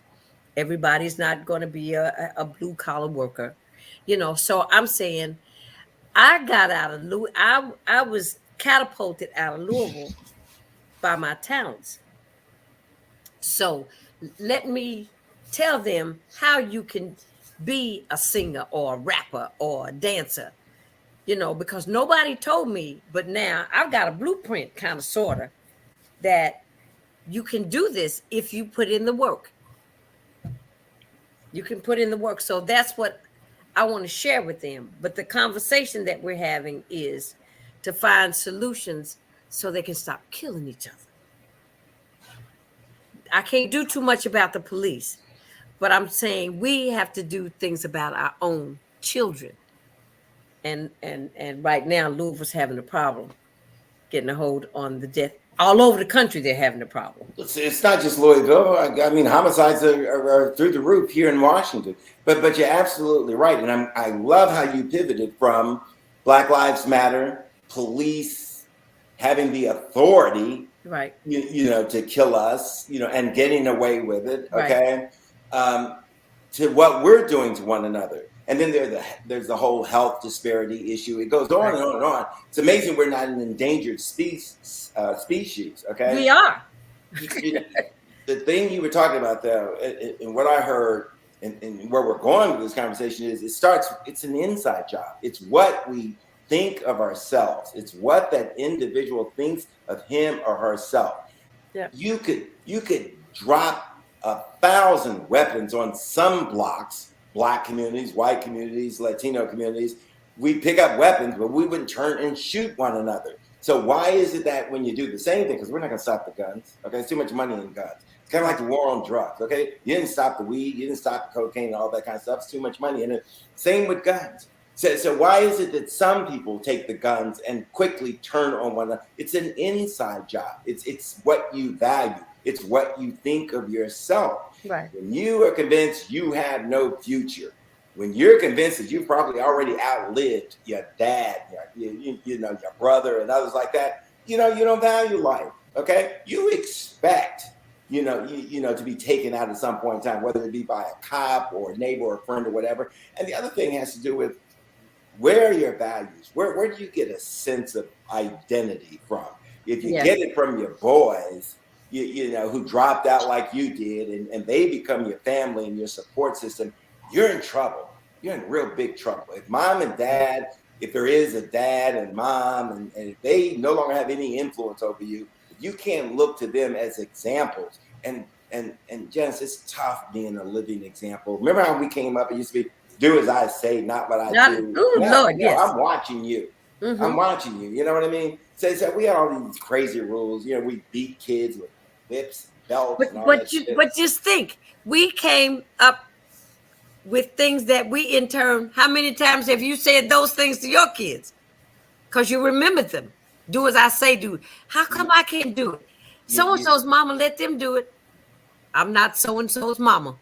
S1: Everybody's not going to be a blue collar worker, So I'm saying I got out of I was catapulted out of Louisville by my talents. So let me tell them how you can be a singer or a rapper or a dancer, because nobody told me, but now I've got a blueprint, kind of, sort of, that you can do this if you put in the work. You can put in the work. So that's what I want to share with them. But the conversation that we're having is to find solutions so they can stop killing each other. I can't do too much about the police, but I'm saying we have to do things about our own children. And right now, Louisville's having a problem getting a hold on the death. All over the country, they're having a problem.
S2: It's not just Louisville. I mean, homicides are through the roof here in Washington. But you're absolutely right, and I love how you pivoted from Black Lives Matter, police having the authority,
S1: right?
S2: To kill us, and getting away with it. Okay, right. To what we're doing to one another. And then there's the whole health disparity issue. It goes on and on and on. It's amazing we're not an endangered species. Okay,
S1: we are.
S2: The thing you were talking about, though, and what I heard, and where we're going with this conversation is, it's an inside job. It's what we think of ourselves. It's what that individual thinks of him or herself. Yeah. You could drop 1,000 weapons on some blocks. Black communities, white communities, Latino communities, we pick up weapons, but we wouldn't turn and shoot one another. So why is it that when you do the same thing, because we're not going to stop the guns, okay? It's too much money in guns. It's kind of like the war on drugs, okay? You didn't stop the weed, you didn't stop the cocaine and all that kind of stuff. It's too much money in it. Same with guns. So why is it that some people take the guns and quickly turn on one another? It's an inside job. It's what you value. It's what you think of yourself.
S1: Right.
S2: When you are convinced you have no future, when you're convinced that you probably already outlived your dad, your brother and others like that, you don't value life. Okay. You expect, to be taken out at some point in time, whether it be by a cop or a neighbor or a friend or whatever. And the other thing has to do with, where are your values? Where do you get a sense of identity from? If you get it from your boys, who dropped out like you did, and they become your family and your support system, you're in trouble. You're in real big trouble. If mom and dad, if there is a dad and mom, and if they no longer have any influence over you, if you can't look to them as examples. And Janice, it's tough being a living example. Remember how we came up? It used to be, do as I say, not what I do.
S1: Lord, yes.
S2: I'm watching you. Mm-hmm. I'm watching you. You know what I mean? So we had all these crazy rules. We beat kids with whips, belts.
S1: But just think, we came up with things that we in turn. How many times have you said those things to your kids? Because you remembered them. Do as I say, do. How come I can't do it? So and so's mama, let them do it. I'm not so and so's mama.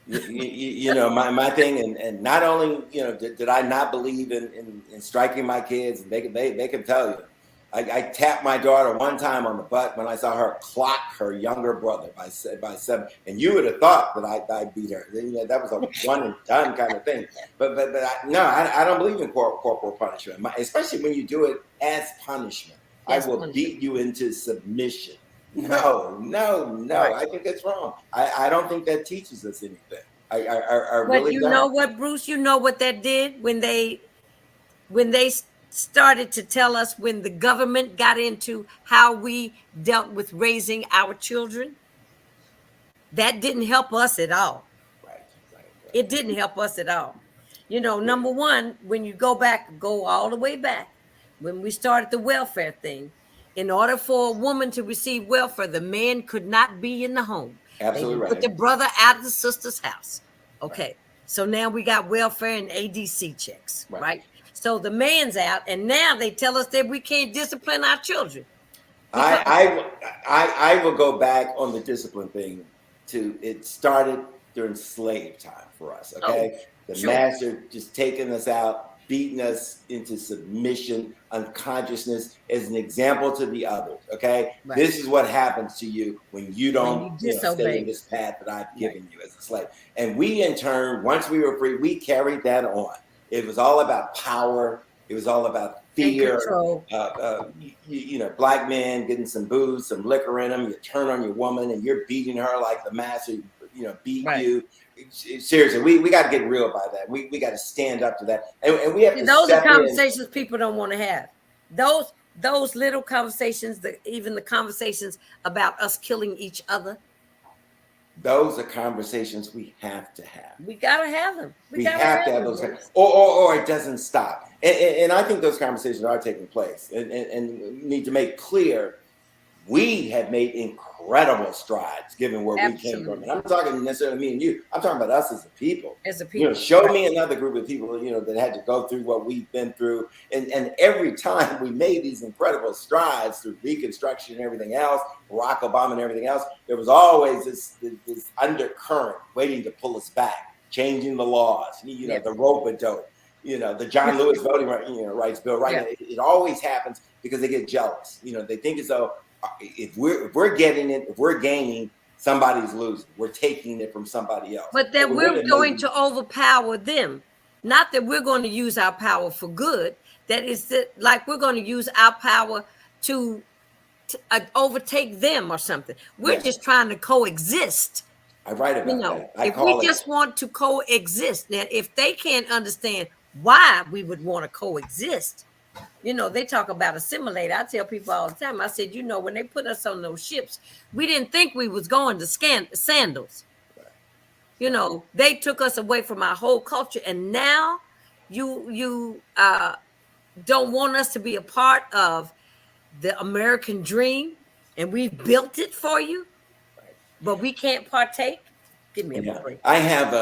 S2: My thing, and not only did I not believe in striking my kids, and they can tell you, I tapped my daughter one time on the butt when I saw her clock her younger brother by 7, and you would have thought that I beat her. That was a one and done kind of thing. But I don't believe in corporal punishment, especially when you do it as punishment. I will beat you into submission. No. Right. I think that's wrong. I don't think that teaches us anything. I really don't.
S1: But you know what, Bruce? You know what that did when they started to tell us, when the government got into how we dealt with raising our children? That didn't help us at all.
S2: Right.
S1: It didn't help us at all. Number one, when you go all the way back, when we started the welfare thing, in order for a woman to receive welfare, the man could not be in the home.
S2: Absolutely right.
S1: Put the brother out of the sister's house. Okay. Right. So now we got welfare and ADC checks, right? So the man's out, and now they tell us that we can't discipline our children.
S2: I will go back on the discipline thing to, it started during slave time for us. Okay. The master just taking us out, beating us into submission, unconsciousness as an example to the others. Okay. Right. This is what happens to you when you don't stay in this path that I've given you as a slave. And we, in turn, once we were free, we carried that on. It was all about power. It was all about fear. Black men getting some booze, some liquor in them. You turn on your woman and you're beating her like the master, beat you. Seriously, we got to get real by that. We got to stand up to that. And we have to.
S1: Those are conversations people don't want to have. Those little conversations, even the conversations about us killing each other.
S2: Those are conversations we have to have.
S1: We got to have them.
S2: We have to have those, or it doesn't stop. And I think those conversations are taking place. And need to make clear, we have made incredible strides given where we came from. And I'm not talking necessarily me and you. I'm talking about us as a people. Show me another group of people, that had to go through what we've been through. And every time we made these incredible strides through Reconstruction and everything else, Barack Obama and everything else, there was always this undercurrent waiting to pull us back, changing the laws, the rope-a-dope, the John Lewis voting rights bill, right? Yeah. It always happens because they get jealous. They think as though, if we're getting it, if we're gaining, somebody's losing. We're taking it from somebody else.
S1: But that we're going to overpower them. Not that we're going to use our power for good. That is like we're going to use our power to overtake them or something. We're just trying to coexist.
S2: I write about that.
S1: If we just want to coexist. Now, if they can't understand why we would want to coexist, they talk about assimilate. I tell people all the time, I said, when they put us on those ships, we didn't think we was going to sandals. They took us away from our whole culture. And now you don't want us to be a part of the American dream. And we've built it for you, but we can't partake. Give me a break.
S2: I have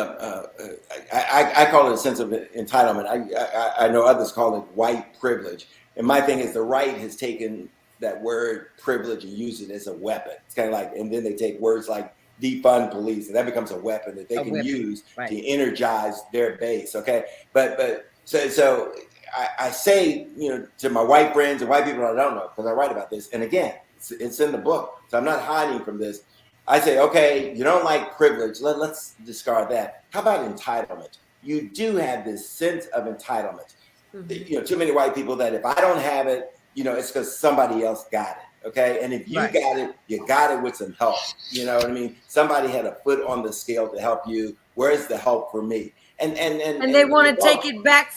S2: I call it a sense of entitlement. I know others call it white privilege. And my thing is, the right has taken that word privilege and used it as a weapon. It's kind of like, and then they take words like defund police, and that becomes a weapon that they can use to energize their base. Okay, but so I say, to my white friends and white people I don't know, because I write about this, and again, it's in the book, so I'm not hiding from this. I say, okay, you don't like privilege. Let's discard that. How about entitlement? You do have this sense of entitlement. Mm-hmm. Too many white people that if I don't have it, it's because somebody else got it. Okay. And if you got it, you got it with some help. You know what I mean? Somebody had a foot on the scale to help you. Where's the help for me? And
S1: they want to take it back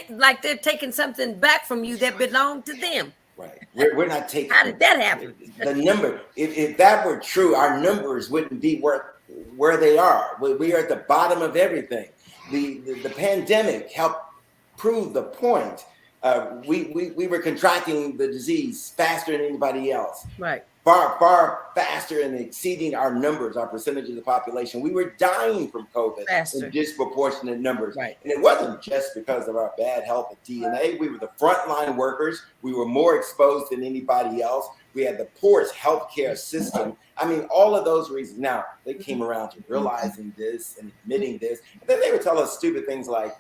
S1: like they're taking something back from you that belonged to them.
S2: Right. We're not taking.
S1: How did that happen?
S2: The number, if that were true, our numbers wouldn't be where they are. We are at the bottom of everything. The pandemic helped prove the point. We were contracting the disease faster than anybody else.
S1: Right.
S2: Far faster and exceeding our numbers, our percentage of the population. We were dying from COVID in disproportionate numbers.
S1: Right.
S2: And it wasn't just because of our bad health of DNA. We were the frontline workers. We were more exposed than anybody else. We had the poorest healthcare system. I mean, all of those reasons. Now they came around to realizing this and admitting this, and then they would tell us stupid things like,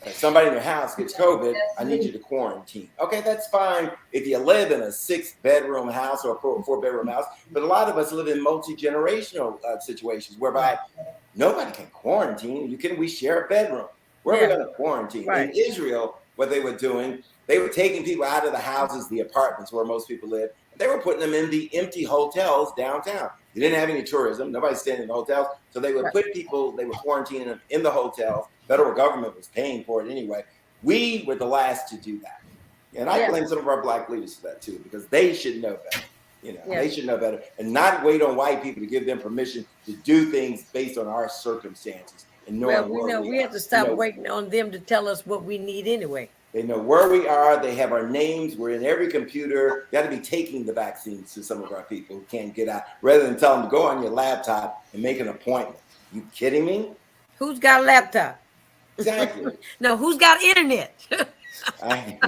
S2: if somebody in your house gets COVID, I need you to quarantine. Okay, that's fine if you live in a 6-bedroom house or a 4-bedroom house, but a lot of us live in multi-generational situations whereby nobody can quarantine. We share a bedroom. Where are we going to quarantine? Right. In Israel, what they were doing, they were taking people out of the houses, the apartments where most people live, and they were putting them in the empty hotels downtown. They didn't have any tourism. Nobody's staying in the hotels. So they would put people, they were quarantining them in the hotels. Federal government was paying for it anyway. We were the last to do that. And I blame some of our Black leaders for that too, because they should know better. They should know better and not wait on white people to give them permission to do things based on our circumstances. And knowing
S1: we have to stop waiting on them to tell us what we need anyway.
S2: They know where we are. They have our names. We're in every computer. Got to be taking the vaccines to some of our people who can't get out, rather than tell them to go on your laptop and make an appointment. You kidding me?
S1: Who's got a laptop?
S2: Exactly.
S1: No, who's got internet?
S2: I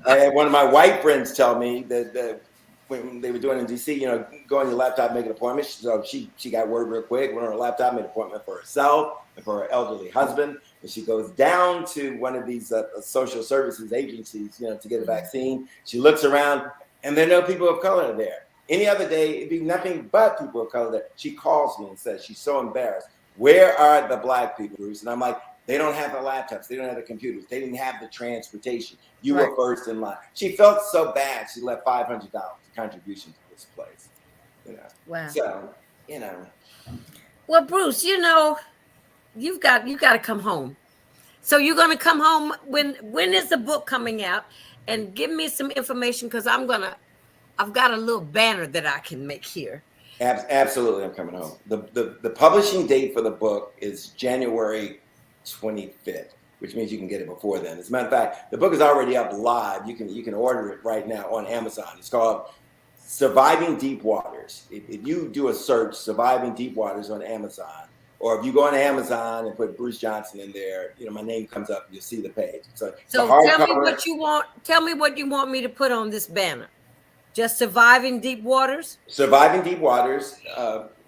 S2: had one of my white friends tell me that when they were doing it in DC, go on your laptop, make an appointment. So she got word real quick, went on her laptop, made an appointment for herself and for her elderly husband. And she goes down to one of these social services agencies, to get a vaccine. She looks around and there are no people of color there. Any other day, it'd be nothing but people of color there. She calls me and says she's so embarrassed. Where are the Black people, Bruce? And I'm like, they don't have the laptops. They don't have the computers. They didn't have the transportation. You were first in line. She felt so bad. She left $500 contribution to this place.
S1: Wow.
S2: So,
S1: Well, Bruce, you've got to come home. So you're going to come home when is the book coming out? And give me some information because I've got a little banner that I can make here.
S2: Absolutely, I'm coming home. The publishing date for the book is January 25th, which means you can get it before then. As a matter of fact, the book is already up live. You can order it right now on Amazon. It's called Surviving Deep Waters. If you do a search, Surviving Deep Waters on Amazon, or if you go on Amazon and put Bruce Johnson in there, my name comes up. You'll see the page. So
S1: tell me what you want. Tell me what you want me to put on this banner. Just Surviving Deep Waters.
S2: Surviving Deep Waters.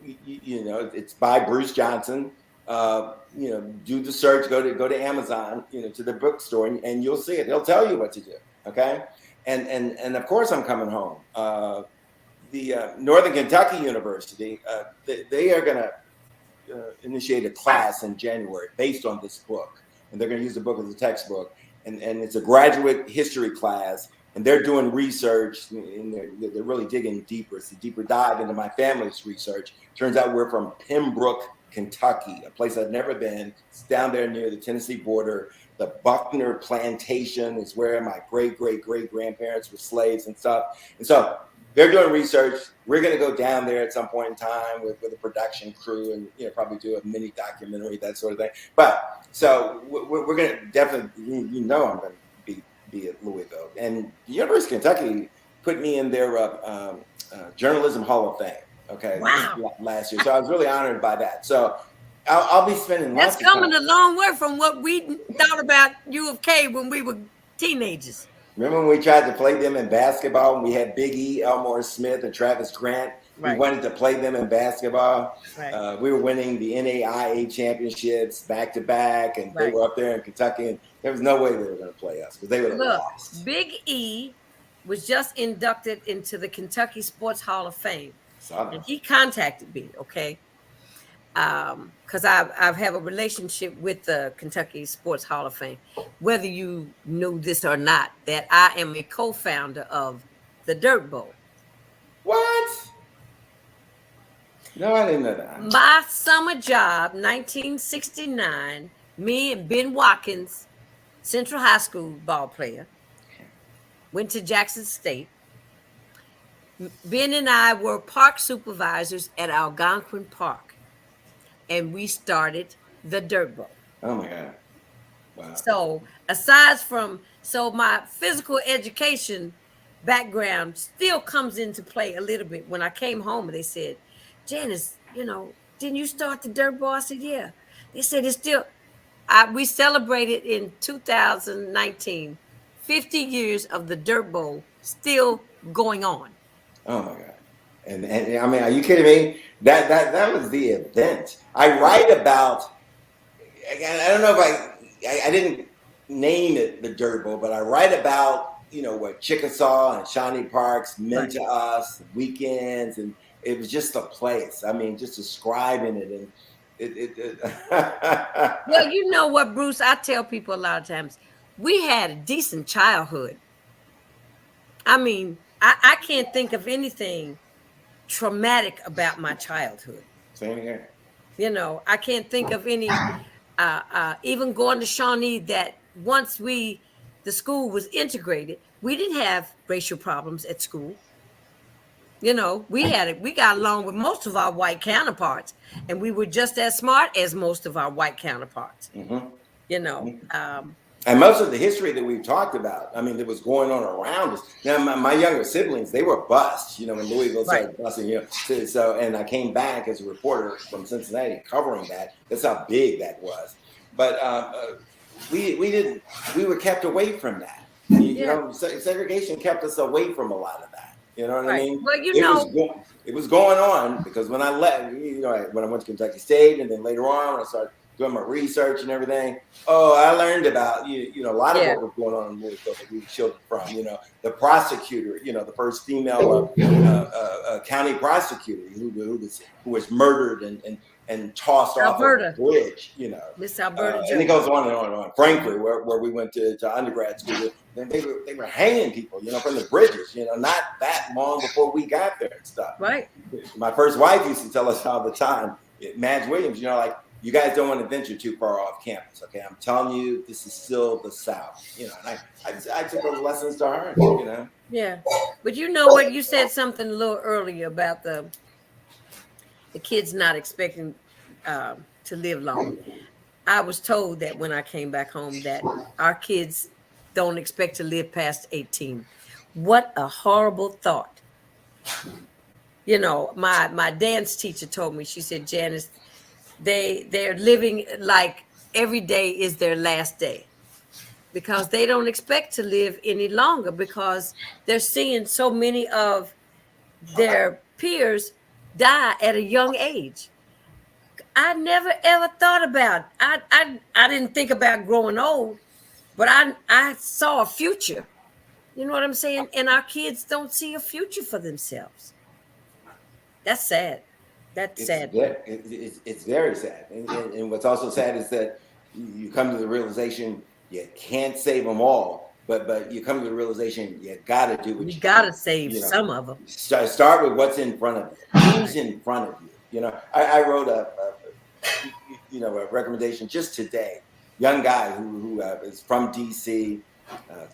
S2: It's by Bruce Johnson. Do the search. Go to Amazon. To the bookstore, and you'll see it. They'll tell you what to do. Okay. And of course, I'm coming home. The Northern Kentucky University. They are going to initiate a class in January based on this book, and they're going to use the book as a textbook, and it's a graduate history class, and they're doing research, and they're really digging deeper. It's a deeper dive into my family's research. Turns out we're from Pembroke, Kentucky, a place I've never been. It's down there near the Tennessee border. The Buckner Plantation is where my great-great-great-grandparents were slaves and stuff, and so they're doing research. We're going to go down there at some point in time with a production crew and probably do a mini documentary, that sort of thing. But so we're going to definitely, I'm going to be at Louisville. And the University of Kentucky put me in their Journalism Hall of Fame. Okay,
S1: wow.
S2: Last year. So I was really honored by that. So I'll be spending lots of time.
S1: That's coming a long way from what we thought about U of K when we were teenagers.
S2: Remember when we tried to play them in basketball and we had Big E, Elmore Smith, and Travis Grant? Right. We wanted to play them in basketball. Right. We were winning the NAIA championships back to back, and they were up there in Kentucky, and there was no way they were going to play us because they would have lost.
S1: Big E was just inducted into the Kentucky Sports Hall of Fame. And he contacted me, okay? Because I have a relationship with the Kentucky Sports Hall of Fame. Whether you knew this or not, that I am a co-founder of the Dirt Bowl.
S2: What? No, I didn't know that.
S1: My summer job, 1969, me and Ben Watkins, Central High School ball player, went to Jackson State. Ben and I were park supervisors at Algonquin Park. And we started the Dirt Bowl.
S2: Oh my God. Wow.
S1: So aside from, my physical education background still comes into play a little bit. When I came home, they said, Janice, didn't you start the Dirt Bowl? I said, yeah. They said it's still, we celebrated in 2019, 50 years of the Dirt Bowl still going on.
S2: Oh my God. And I mean, are you kidding me? That was the event. I write about, I don't know if I didn't name it the Dirt Bowl, but I write about, what Chickasaw and Shawnee Parks meant to us, weekends, and it was just a place. I mean, just describing it, and it
S1: Well, you know what, Bruce? I tell people a lot of times, we had a decent childhood. I mean, I can't think of anything traumatic about my childhood.
S2: Same here.
S1: I can't think of any, even going to Shawnee, that once the school was integrated, we didn't have racial problems at school. We got along with most of our white counterparts, and we were just as smart as most of our white counterparts.
S2: Mm-hmm.
S1: And
S2: most of the history that we've talked about, I mean, that was going on around us. Now, my younger siblings, they were bused, when Louisville started busing, and I came back as a reporter from Cincinnati covering that. That's how big that was. But we were kept away from that. Segregation kept us away from a lot of that. You know what I mean?
S1: Well,
S2: it was going on because when I left, when I went to Kentucky State, and then later on, when I started doing my research and everything. Oh, I learned about a lot of what was going on in Louisville that we were children from. The prosecutor, the first female county prosecutor who was murdered and tossed
S1: Alberta.
S2: off of a bridge.
S1: Miss Alberta,
S2: and it goes on and on and on. Frankfurt, where we went to undergrad school, then they were hanging people, from the bridges. Not that long before we got there and stuff.
S1: Right.
S2: My first wife used to tell us all the time, Madge Williams, you guys don't want to venture too far off campus, okay? I'm telling you, this is still the South, and I took those lessons to heart,
S1: Yeah, but you know what? You said something a little earlier about the kids not expecting to live long. I was told that when I came back home that our kids don't expect to live past 18. What a horrible thought. My dance teacher told me, she said, Janice, they're living like every day is their last day, because they don't expect to live any longer, because they're seeing so many of their peers die at a young age. I never ever thought about it. I didn't think about growing old, but I saw a future. You know what I'm saying? And our kids don't see a future for themselves. That's sad. That's sad.
S2: It's very sad. And what's also sad is that you come to the realization you can't save them all, but you come to the realization you got to do what you
S1: got to save some of them.
S2: Start with what's in front of you. Who's in front of you? I wrote a recommendation just today. Young guy who is from DC,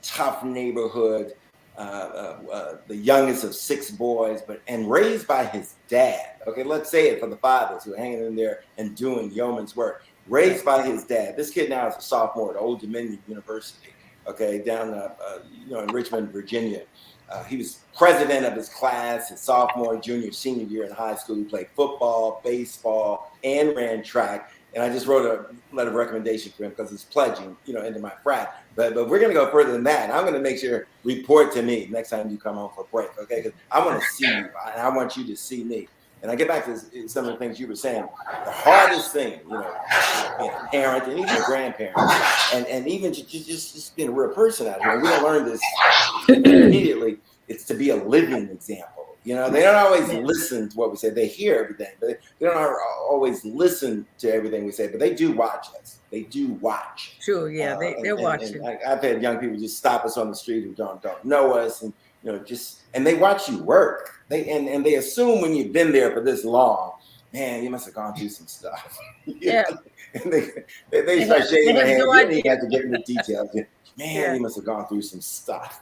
S2: tough neighborhood. The youngest of 6 boys, and raised by his dad. Okay, let's say it for the fathers who are hanging in there and doing yeoman's work. Raised by his dad. This kid now is a sophomore at Old Dominion University. Okay, down in Richmond, Virginia. He was president of his class his sophomore, junior, senior year in high school. He played football, baseball, and ran track. And I just wrote a letter of recommendation for him because he's pledging, into my frat. But we're going to go further than that. I'm going to make sure, report to me next time you come home for break, okay? Because I want to see you, and I want you to see me. And I get back to some of the things you were saying. The hardest thing, being a parent and even a grandparent, and even just being a real person out here. We don't learn this immediately. It's to be a living example. They don't always listen to what we say. They hear everything, but they don't always listen to everything we say. But they do watch us. They do watch.
S1: Sure, yeah, they're watching.
S2: I've had young people just stop us on the street who don't know us, and and they watch you work. They assume when you've been there for this long, man, you must have gone through some stuff.
S1: Yeah.
S2: And they start shaking their head. You don't even have to get into details. Man, you must have gone through some stuff,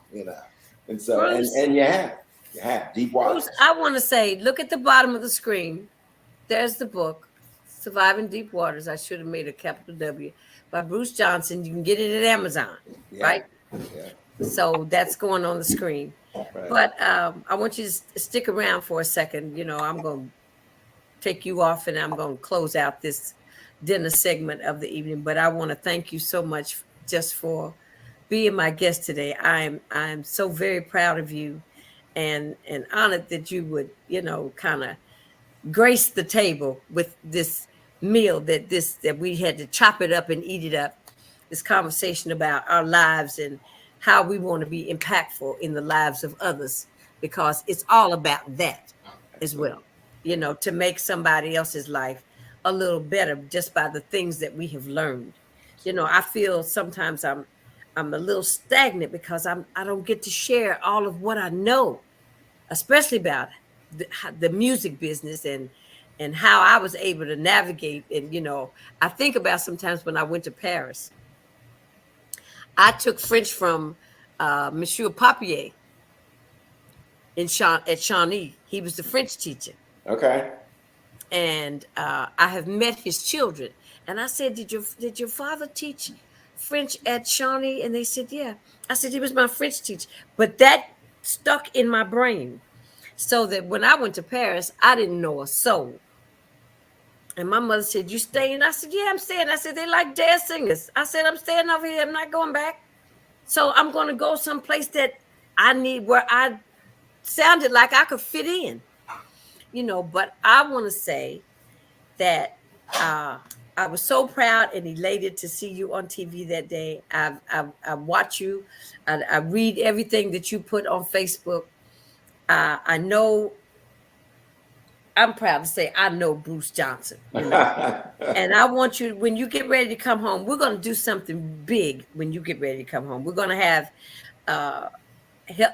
S2: And so, Bruce, and you have. Yeah, deep waters.
S1: Bruce, I want to say, look at the bottom of the screen. There's the book, Surviving Deep Waters. I should have made a capital W, by Bruce Johnson. You can get it at Amazon, right?
S2: Yeah.
S1: So that's going on the screen. Right. But I want you to stick around for a second. I'm going to take you off, and I'm going to close out this dinner segment of the evening. But I want to thank you so much just for being my guest today. I'm so very proud of you. and honored that you would, kind of grace the table with this meal that we had to chop it up and eat it up. This conversation about our lives and how we want to be impactful in the lives of others, because it's all about that as
S2: Absolutely.
S1: well. To make somebody else's life a little better just by the things that we have learned.
S2: Absolutely.
S1: I feel sometimes I'm a little stagnant because I don't get to share all of what I know, especially about the music business and how I was able to navigate. And I think about sometimes when I went to Paris, I took French from Monsieur Papier at Shawnee. He was the French teacher,
S2: Okay.
S1: and I have met his children. And I said, "Did your father teach French at Shawnee?" And they said, "Yeah." I said, "He was my French teacher," but that stuck in my brain, so that when I went to Paris, I didn't know a soul. And my mother said, "You staying?" I said, "Yeah, I'm staying." I said, "They like jazz singers." I said, "I'm staying over here. I'm not going back. So I'm going to go someplace that I need, where I sounded like I could fit in." But I want to say that I was so proud and elated to see you on TV that day. I watch you. I read everything that you put on Facebook. I know. I'm proud to say I know Bruce Johnson. And I want you, when you get ready to come home, we're going to do something big. When you get ready to come home, we're going to have. Uh,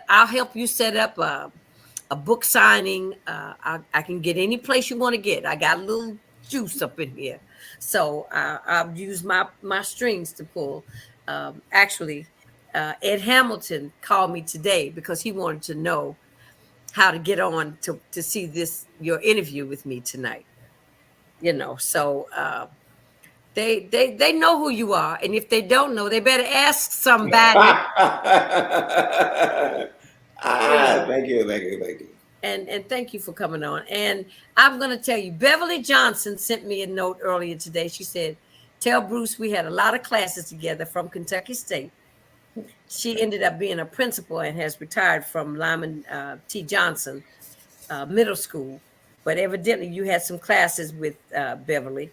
S1: I'll help you set up a book signing. I can get any place you want to get. I got a little juice up in here, so I'll use my strings to pull. Actually, Ed Hamilton called me today because he wanted to know how to get on to see your interview with me tonight. So they know who you are, and if they don't know, they better ask somebody. You know.
S2: Thank you, thank you, thank you.
S1: And thank you for coming on. And I'm going to tell you, Beverly Johnson sent me a note earlier today. She said, "Tell Bruce we had a lot of classes together from Kentucky State. She ended up being a principal and has retired from Lyman T. Johnson Middle School. But evidently, you had some classes with Beverly,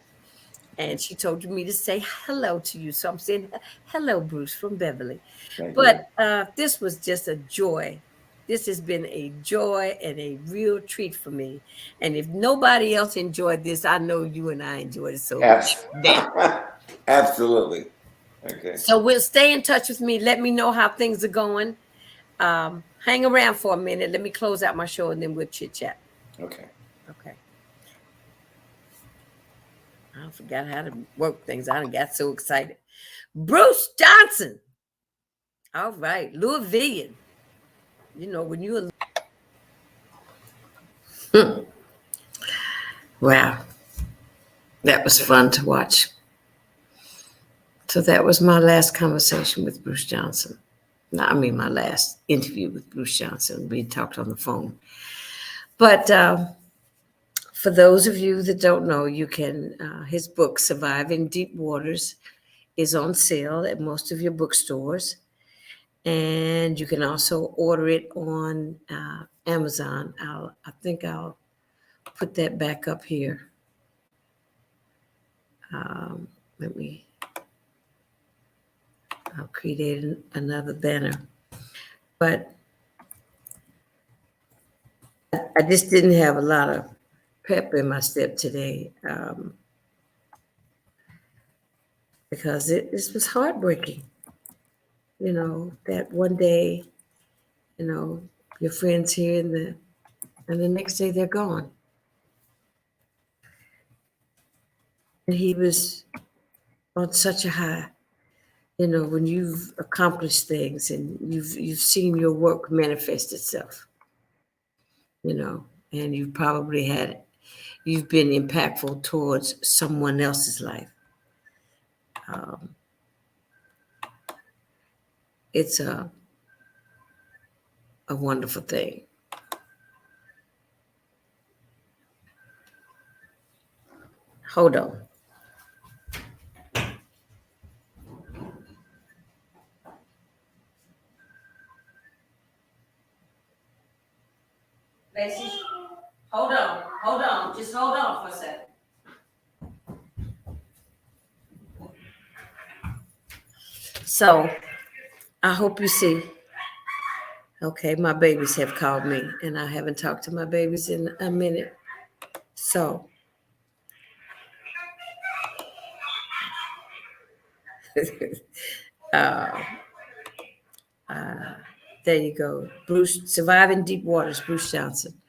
S1: and she told me to say hello to you. So I'm saying hello, Bruce, from Beverly.
S2: Thank
S1: But
S2: you.
S1: this was just a joy. This has been a joy and a real treat for me. And if nobody else enjoyed this, I know you and I enjoyed it. So
S2: Abs-
S1: that.
S2: Absolutely. Okay.
S1: So we'll stay in touch with me. Let me know how things are going. Hang around for a minute. Let me close out my show and then we'll chit chat.
S2: Okay.
S1: Okay. I forgot how to work things. I got so excited. Bruce Johnson. All right. Louisvillian. When you were. Wow. That was fun to watch. So that was my last conversation with Bruce Johnson. No, I mean, my last interview with Bruce Johnson. We talked on the phone. But for those of you that don't know, you can, his book, Surviving Deep Waters, is on sale at most of your bookstores. And you can also order it on Amazon. I think I'll put that back up here. Let me, I'll create another banner. But I just didn't have a lot of pep in my step today, because this was heartbreaking. That one day, your friends here and the next day they're gone. And he was on such a high. When you've accomplished things and you've seen your work manifest itself, and you've been impactful towards someone else's life. It's a wonderful thing. Hold on. So I hope you see. Okay, my babies have called me, and I haven't talked to my babies in a minute. So there you go. Bruce, Surviving Deep Waters, Bruce Johnson.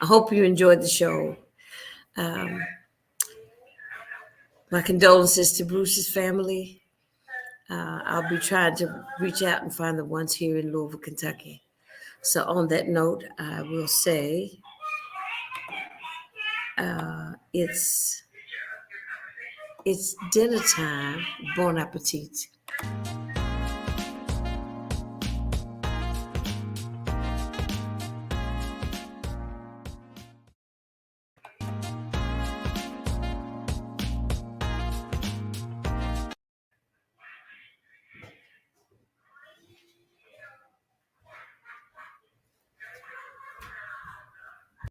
S1: I hope you enjoyed the show. My condolences to Bruce's family. I'll be trying to reach out and find the ones here in Louisville, Kentucky. So on that note, I will say it's dinner time. Bon appetit.